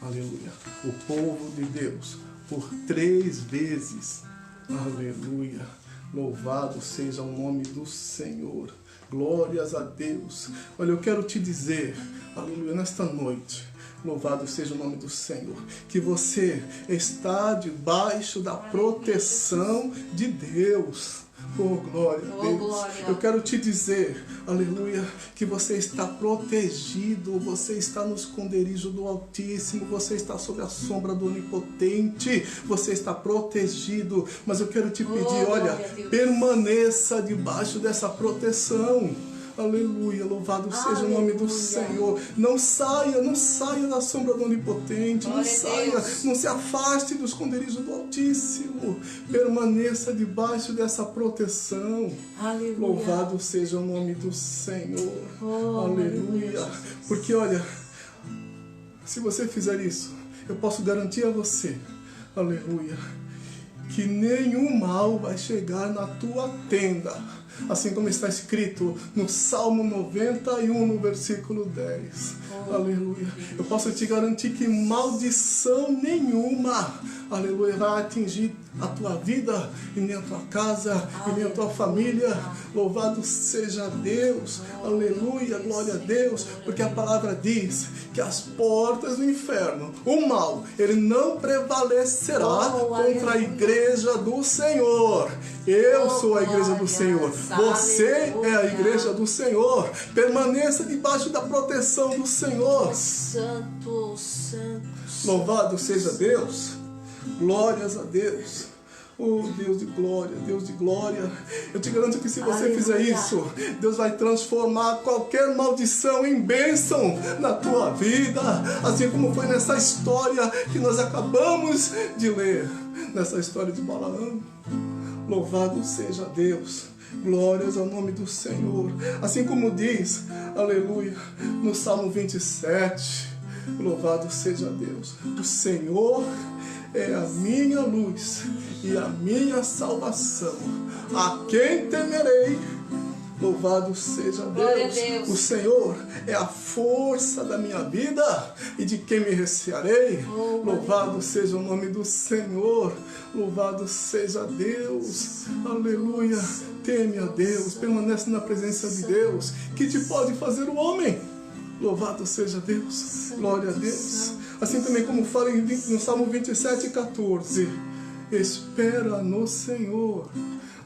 aleluia, o povo de Deus por 3 vezes. Aleluia. Louvado seja o nome do Senhor. Glórias a Deus. Olha, eu quero te dizer, aleluia, nesta noite, louvado seja o nome do Senhor, que você está debaixo da proteção de Deus. Oh, glória a Deus. Glória. Eu quero te dizer, aleluia, que você está protegido, você está no esconderijo do Altíssimo, você está sob a sombra do Onipotente, você está protegido. Mas eu quero te pedir, olha, permaneça debaixo dessa proteção. Aleluia, louvado seja o nome do Senhor. Não saia da sombra do Onipotente. Não saia, não se afaste do esconderijo do Altíssimo. Permaneça debaixo dessa proteção. Aleluia. Louvado seja o nome do Senhor. Aleluia. Porque olha, se você fizer isso, eu posso garantir a você, aleluia, que nenhum mal vai chegar na tua tenda. Assim como está escrito no Salmo 91, no versículo 10. Aleluia. Eu posso te garantir que maldição nenhuma, aleluia, vai atingir a tua vida, e nem a tua casa, e nem a tua família. Louvado seja Deus. Aleluia, glória a Deus. Porque a palavra diz que as portas do inferno, o mal, ele não prevalecerá contra a igreja do Senhor. Eu sou a igreja do Senhor. Você é a igreja do Senhor. Permaneça debaixo da proteção do Senhor. Santo, santo. Louvado seja Deus. Glórias a Deus. Oh, Deus de glória, Deus de glória. Eu te garanto que se você fizer isso, Deus vai transformar qualquer maldição em bênção na tua vida. Assim como foi nessa história que nós acabamos de ler. Nessa história de Balaão. Louvado seja Deus. Glórias ao nome do Senhor. Assim como diz, aleluia, no Salmo 27. Louvado seja Deus. O Senhor é a minha luz e a minha salvação. A quem temerei? Louvado seja Deus. O Senhor é a força da minha vida, e de quem me recearei? Louvado seja o nome do Senhor. Louvado seja Deus. Aleluia. Teme a Deus, permanece na presença de Deus. Que te pode fazer o homem? Louvado seja Deus. Glória a Deus. Assim também como fala no Salmo 27:14. Espera no Senhor.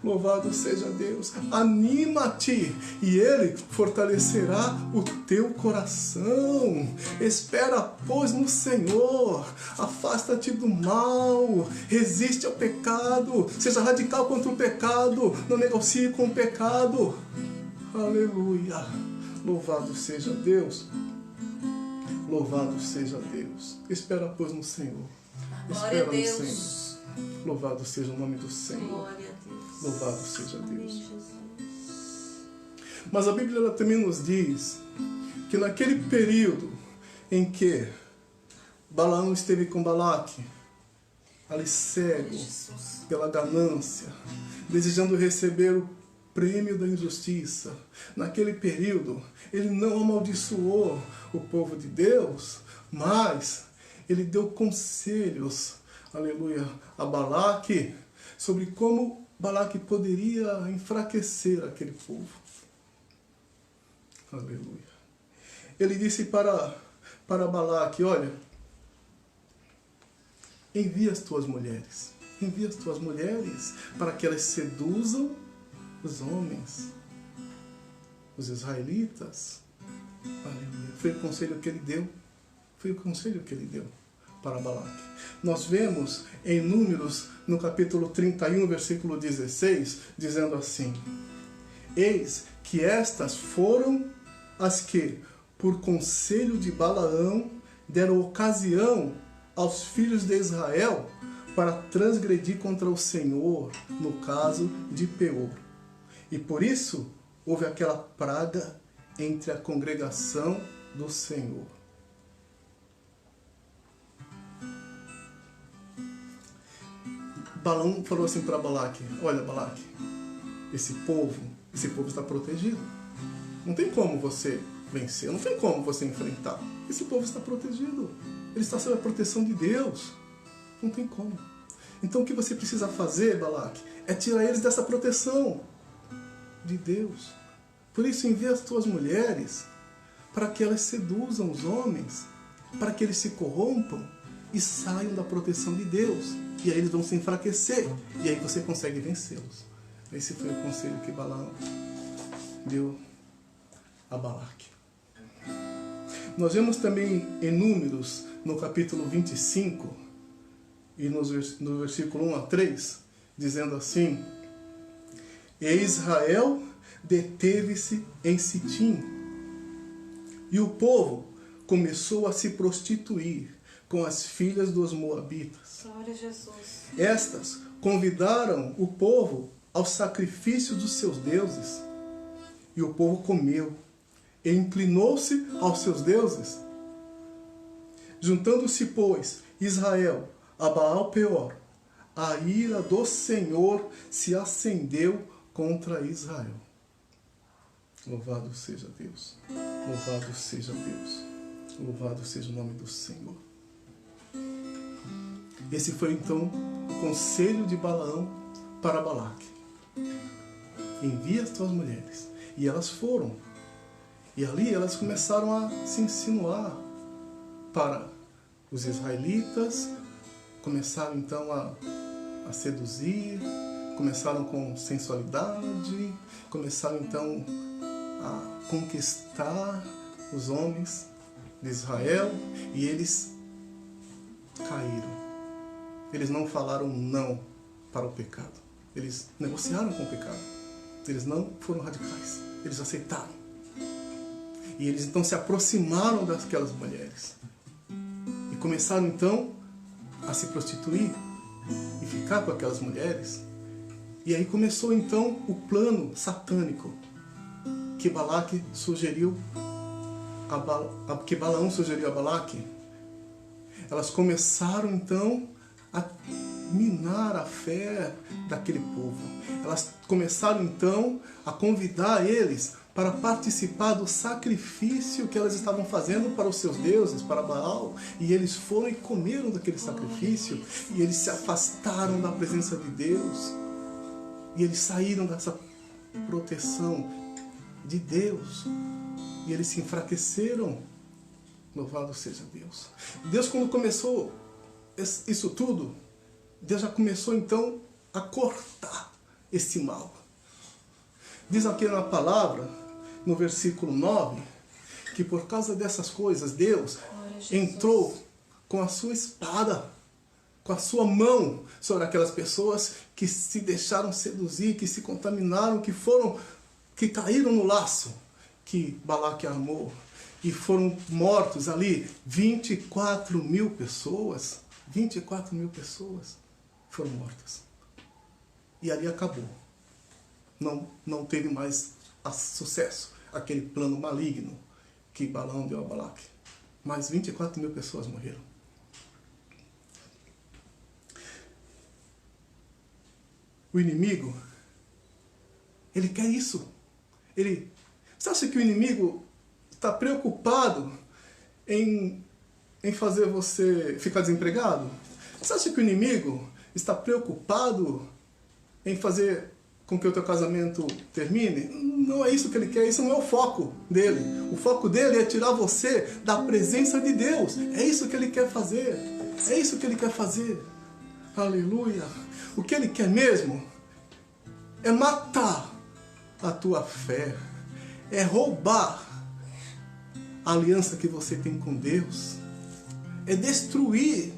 Louvado seja Deus. Anima-te e Ele fortalecerá o teu coração. Espera, pois, no Senhor. Afasta-te do mal. Resiste ao pecado. Seja radical contra o pecado. Não negocie com o pecado. Aleluia. Louvado seja Deus. Louvado seja Deus. Espera, pois, no Senhor. Glória Espera a Deus. no Senhor. Louvado seja o nome do Senhor. Glória a Deus. Louvado seja Amém, Deus. Jesus. Mas a Bíblia ela também nos diz que naquele período em que Balaão esteve com Balaque, ali cego Jesus. pela ganância, desejando receber o prêmio da injustiça, naquele período ele não amaldiçoou o povo de Deus, mas ele deu conselhos, aleluia, a Balaque sobre como Balaque poderia enfraquecer aquele povo. Aleluia. Ele disse para Balaque, olha, envia as tuas mulheres para que elas seduzam os homens, os israelitas. Aleluia. Foi o conselho que ele deu. foi o conselho que ele deu para Balaque. Nós vemos em Números, no capítulo 31, versículo 16, dizendo assim: eis que estas foram as que, por conselho de Balaão, deram ocasião aos filhos de Israel para transgredir contra o Senhor, no caso de Peor. E por isso houve aquela praga entre a congregação do Senhor. Balaão falou assim para Balaque: olha, Balaque, esse povo está protegido. Não tem como você vencer, não tem como você enfrentar. Esse povo está protegido. Ele está sob a proteção de Deus. Não tem como. Então o que você precisa fazer, Balaque, é tirar eles dessa proteção de Deus. Por isso envia as tuas mulheres para que elas seduzam os homens, para que eles se corrompam e saiam da proteção de Deus. E aí eles vão se enfraquecer. E aí você consegue vencê-los. Esse foi o conselho que Balaão deu a Balaque. Nós vemos também em Números, no capítulo 25, e no versículo 1 a 3, dizendo assim: e Israel deteve-se em Sitim, e o povo começou a se prostituir com as filhas dos moabitas. Glória a Jesus. Estas convidaram o povo ao sacrifício dos seus deuses, e o povo comeu e inclinou-se aos seus deuses. Juntando-se, pois, Israel a Baal Peor, a ira do Senhor se acendeu contra Israel. Louvado seja Deus. Louvado seja Deus. Louvado seja o nome do Senhor. Esse foi então o conselho de Balaão para Balaque: envia as tuas mulheres. E elas foram. E ali elas começaram a se insinuar para os israelitas, começaram então a seduzir, começaram com sensualidade, começaram então a conquistar os homens de Israel, e eles caíram. Eles não falaram não para o pecado. Eles negociaram com o pecado. Eles não foram radicais. Eles aceitaram. E eles então se aproximaram daquelas mulheres. E começaram então a se prostituir e ficar com aquelas mulheres. E aí começou então o plano satânico que Balaque sugeriu, que Balaão sugeriu a Balaque. Elas começaram então a minar a fé daquele povo. Elas começaram então a convidar eles para participar do sacrifício que elas estavam fazendo para os seus deuses, para Baal. E eles foram e comeram daquele sacrifício. E eles se afastaram da presença de Deus. E eles saíram dessa proteção de Deus. E eles se enfraqueceram. Louvado seja Deus. Deus, quando começou isso tudo, Deus já começou então a cortar esse mal. Diz aqui na palavra, no versículo 9, que por causa dessas coisas, Deus entrou com a sua espada, com a sua mão sobre aquelas pessoas que se deixaram seduzir, que se contaminaram, que caíram no laço que Balaque armou. E foram mortos ali 24 mil pessoas. 24 mil pessoas foram mortas. E ali acabou. Não teve mais sucesso aquele plano maligno que Balaão deu a Balaque. Mas 24 mil pessoas morreram. O inimigo, ele quer isso. Você acha que o inimigo está preocupado em fazer você ficar desempregado? Você acha que o inimigo está preocupado em fazer com que o teu casamento termine? Não é isso que ele quer, isso não é o foco dele. O foco dele é tirar você da presença de Deus. É isso que ele quer fazer. É isso que ele quer fazer. Aleluia. O que ele quer mesmo é matar a tua fé. É roubar a aliança que você tem com Deus. é destruir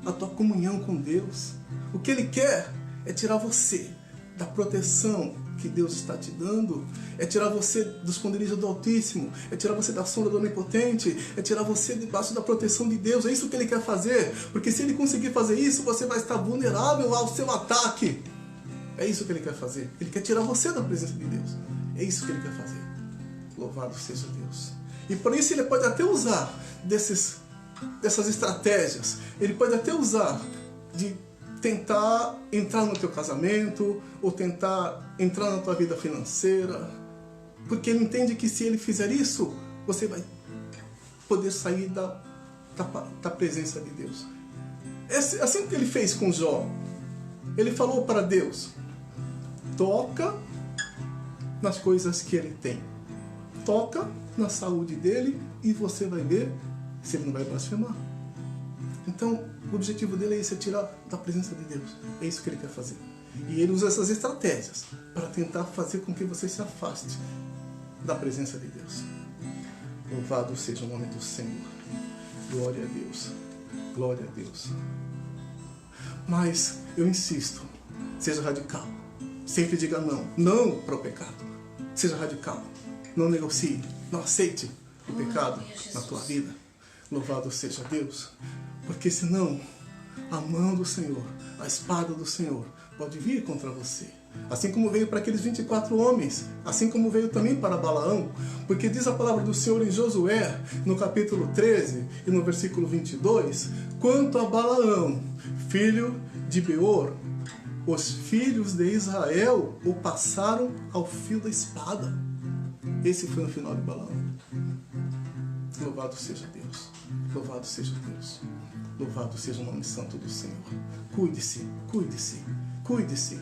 a tua comunhão com Deus. O que ele quer é tirar você da proteção que Deus está te dando, é tirar você do esconderijo do Altíssimo, é tirar você da sombra do Onipotente, é tirar você debaixo da proteção de Deus. É isso que ele quer fazer, porque se ele conseguir fazer isso, você vai estar vulnerável ao seu ataque. É isso que ele quer fazer. Ele quer tirar você da presença de Deus. É isso que ele quer fazer. Louvado seja Deus. E por isso ele pode até usar dessas estratégias. Ele pode até usar de tentar entrar no teu casamento, ou tentar entrar na tua vida financeira, porque ele entende que se ele fizer isso, você vai poder sair da presença de Deus. É assim que ele fez com Jó. Ele falou para Deus: toca nas coisas que ele tem, toca na saúde dele, e você vai ver se ele não vai blasfemar. Então, o objetivo dele é esse, é tirar da presença de Deus. É isso que ele quer fazer. E ele usa essas estratégias para tentar fazer com que você se afaste da presença de Deus. Louvado seja o nome do Senhor. Glória a Deus. Glória a Deus. Mas eu insisto, seja radical. Sempre diga não. Não para o pecado. Seja radical. Não negocie. Não aceite o pecado na tua vida. Louvado seja Deus. Porque senão, a mão do Senhor, a espada do Senhor, pode vir contra você. Assim como veio para aqueles 24 homens, assim como veio também para Balaão. Porque diz a palavra do Senhor em Josué, no capítulo 13 e no versículo 22, quanto a Balaão, filho de Beor, os filhos de Israel o passaram ao fio da espada. Esse foi o final de Balaão. Louvado seja Deus. Louvado seja Deus. Louvado seja o nome santo do Senhor. Cuide-se, cuide-se, cuide-se.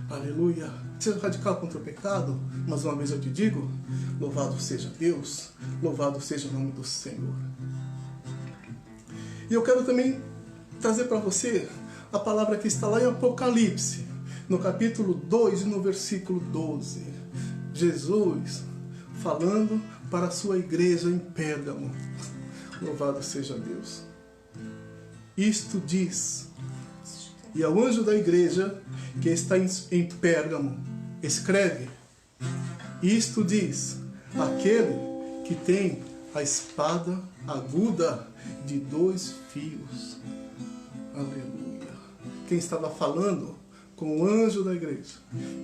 Aleluia. Seja radical contra o pecado. Mais uma vez eu te digo, louvado seja Deus. Louvado seja o nome do Senhor. E eu quero também trazer para você a palavra que está lá em Apocalipse, no capítulo 2 e no versículo 12. Jesus falando para a sua igreja em Pérgamo. Louvado seja Deus. Isto diz, e ao anjo da igreja que está em Pérgamo, escreve: isto diz aquele que tem a espada aguda de 2 fios. Aleluia. Quem estava falando com o anjo da igreja,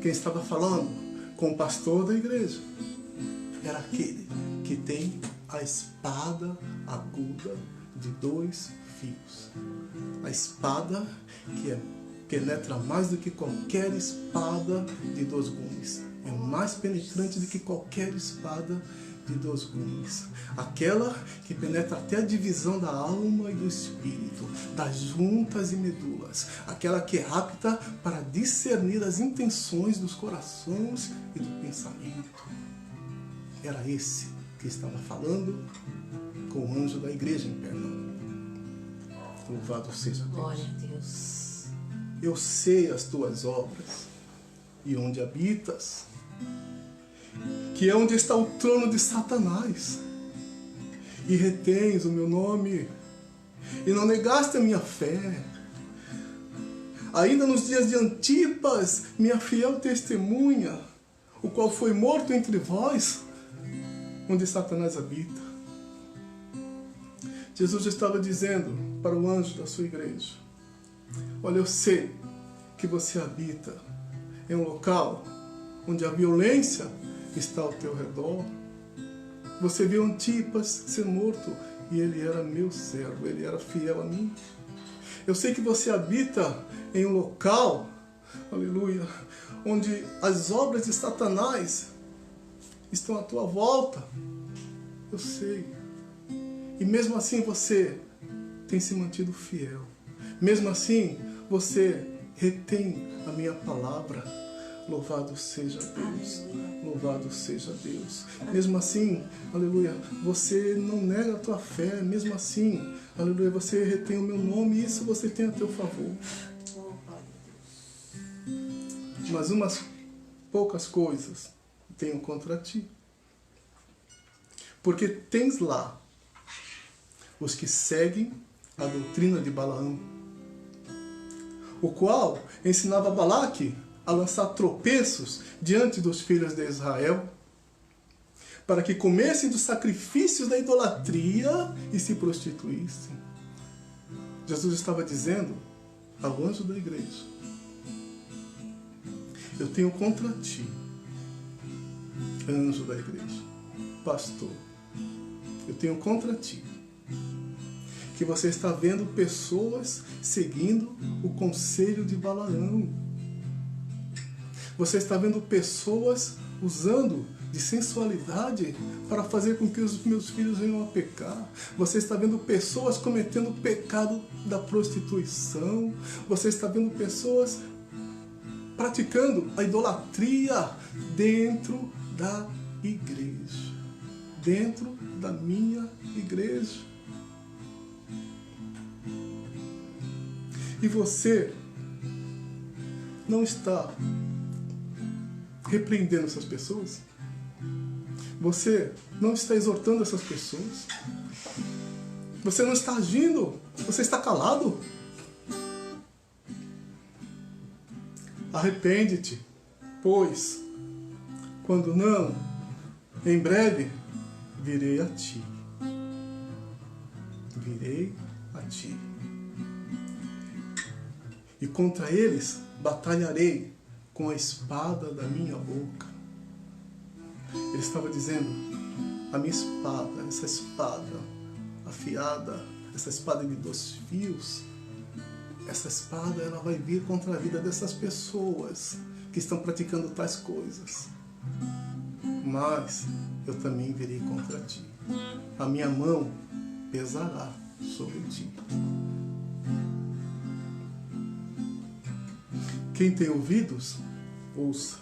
quem estava falando com o pastor da igreja, era aquele que tem a espada aguda de 2 fios. A espada que penetra mais do que qualquer espada de 2 gumes. É mais penetrante do que qualquer espada de 2 gumes. Aquela que penetra até a divisão da alma e do espírito, das juntas e medulas. Aquela que é apta para discernir as intenções dos corações e do pensamento. Era esse que estava falando com o anjo da igreja em Pérgamo. Louvado seja Deus. Glória a Deus. Eu sei as tuas obras e onde habitas, que é onde está o trono de Satanás, e retens o meu nome, e não negaste a minha fé. Ainda nos dias de Antipas, minha fiel testemunha, o qual foi morto entre vós, onde Satanás habita. Jesus estava dizendo para o anjo da sua igreja: olha, eu sei que você habita em um local onde a violência está ao teu redor. Você viu Antipas ser morto e ele era meu servo, ele era fiel a mim. Eu sei que você habita em um local, aleluia, onde as obras de Satanás estão à tua volta. Eu sei. E mesmo assim você tem se mantido fiel. Mesmo assim você retém a minha palavra. Louvado seja Deus. Louvado seja Deus. Mesmo assim, aleluia, você não nega a tua fé. Mesmo assim, aleluia, você retém o meu nome, e isso você tem a teu favor. Mas umas poucas coisas tenho contra ti. Porque tens lá os que seguem a doutrina de Balaão, o qual ensinava Balaque a lançar tropeços diante dos filhos de Israel, para que comessem dos sacrifícios da idolatria e se prostituíssem. Jesus estava dizendo ao anjo da igreja: eu tenho contra ti, anjo da igreja, pastor, eu tenho contra ti, que você está vendo pessoas seguindo o conselho de Balaão. Você está vendo pessoas usando de sensualidade para fazer com que os meus filhos venham a pecar. Você está vendo pessoas cometendo o pecado da prostituição. Você está vendo pessoas praticando a idolatria dentro da igreja, dentro da minha igreja. E você não está repreendendo essas pessoas? Você não está exortando essas pessoas? Você não está agindo? Você está calado? Arrepende-te, pois, quando não, em breve virei a ti. Virei a ti. E contra eles batalharei com a espada da minha boca. Ele estava dizendo: a minha espada, essa espada afiada, essa espada de 2 fios, essa espada ela vai vir contra a vida dessas pessoas que estão praticando tais coisas. Mas eu também virei contra ti. A minha mão pesará sobre ti. Quem tem ouvidos, ouça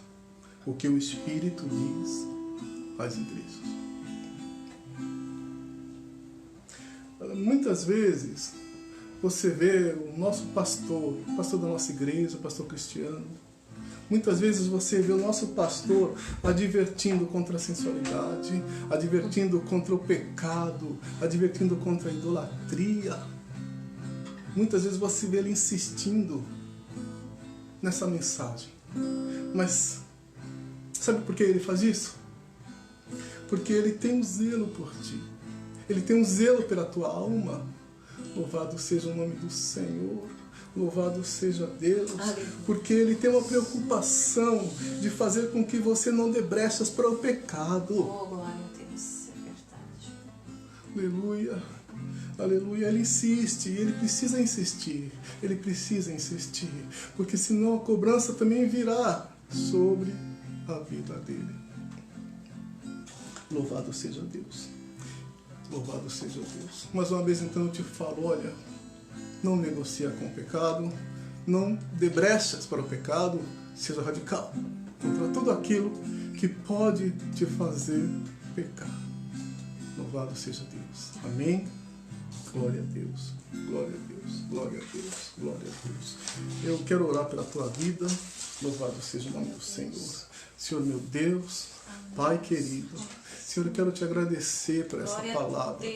o que o Espírito diz às igrejas. Muitas vezes você vê o nosso pastor, o pastor da nossa igreja, o pastor Cristiano. Muitas vezes você vê o nosso pastor advertindo contra a sensualidade, advertindo contra o pecado, advertindo contra a idolatria. Muitas vezes você vê ele insistindo nessa mensagem. Mas sabe por que ele faz isso? Porque ele tem um zelo por ti. Ele tem um zelo pela tua alma. Louvado seja o nome do Senhor. Louvado seja Deus. Porque ele tem uma preocupação de fazer com que você não dê brechas para o pecado. Oh, glória a Deus, é verdade. Aleluia. Aleluia, ele insiste, ele precisa insistir, porque senão a cobrança também virá sobre a vida dele. Louvado seja Deus, louvado seja Deus. Mais uma vez então eu te falo, olha, não negocia com o pecado, não dê brechas para o pecado, seja radical contra tudo aquilo que pode te fazer pecar. Louvado seja Deus, amém? Glória a Deus, glória a Deus, glória a Deus, glória a Deus. Eu quero orar pela tua vida, louvado seja o nome do Senhor. Senhor meu Deus, Pai querido, Senhor, eu quero te agradecer por essa palavra.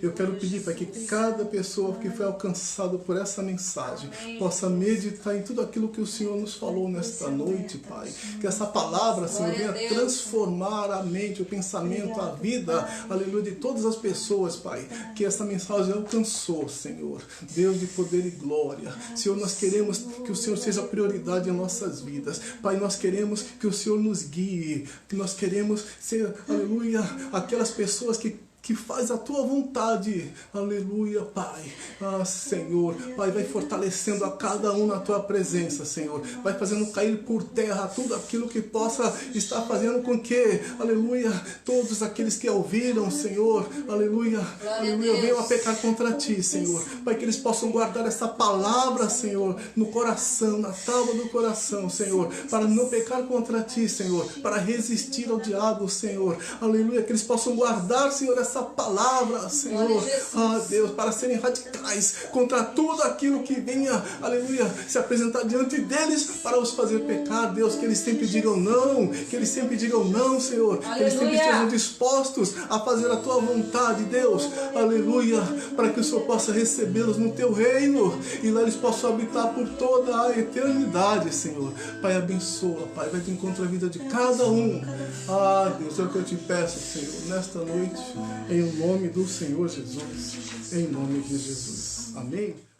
Eu quero pedir para que cada pessoa que foi alcançada por essa mensagem possa meditar em tudo aquilo que o Senhor nos falou nesta noite, Pai. Que essa palavra, Senhor, venha transformar a mente, o pensamento, a vida, aleluia, de todas as pessoas, Pai. Que essa mensagem alcançou, Senhor. Deus de poder e glória. Senhor, nós queremos que o Senhor seja prioridade em nossas vidas. Pai, nós queremos que o Senhor nos guie, que nós queremos ser, aleluia, aquelas pessoas que faz a tua vontade, aleluia, Pai. Ah, Senhor, Pai, vai fortalecendo a cada um na tua presença, Senhor. Vai fazendo cair por terra tudo aquilo que possa estar fazendo com que, aleluia, todos aqueles que ouviram, Senhor, aleluia, aleluia, venham a pecar contra ti, Senhor. Pai, que eles possam guardar essa palavra, Senhor, no coração, na tábua do coração, Senhor, para não pecar contra ti, Senhor, para resistir ao diabo, Senhor, aleluia, que eles possam guardar, Senhor, essa essa palavra, Senhor. Deus, para serem radicais contra tudo aquilo que venha, aleluia, se apresentar diante deles para os fazer pecar, Deus, que eles sempre digam não, Senhor, que eles sempre estejam dispostos a fazer a tua vontade, Deus, aleluia, para que o Senhor possa recebê-los no teu reino e lá eles possam habitar por toda a eternidade, Senhor. Pai, abençoa, Pai, vai de encontro à vida de cada um. Deus, é o que eu te peço, Senhor, nesta noite, em nome do Senhor Jesus, em nome de Jesus. Amém?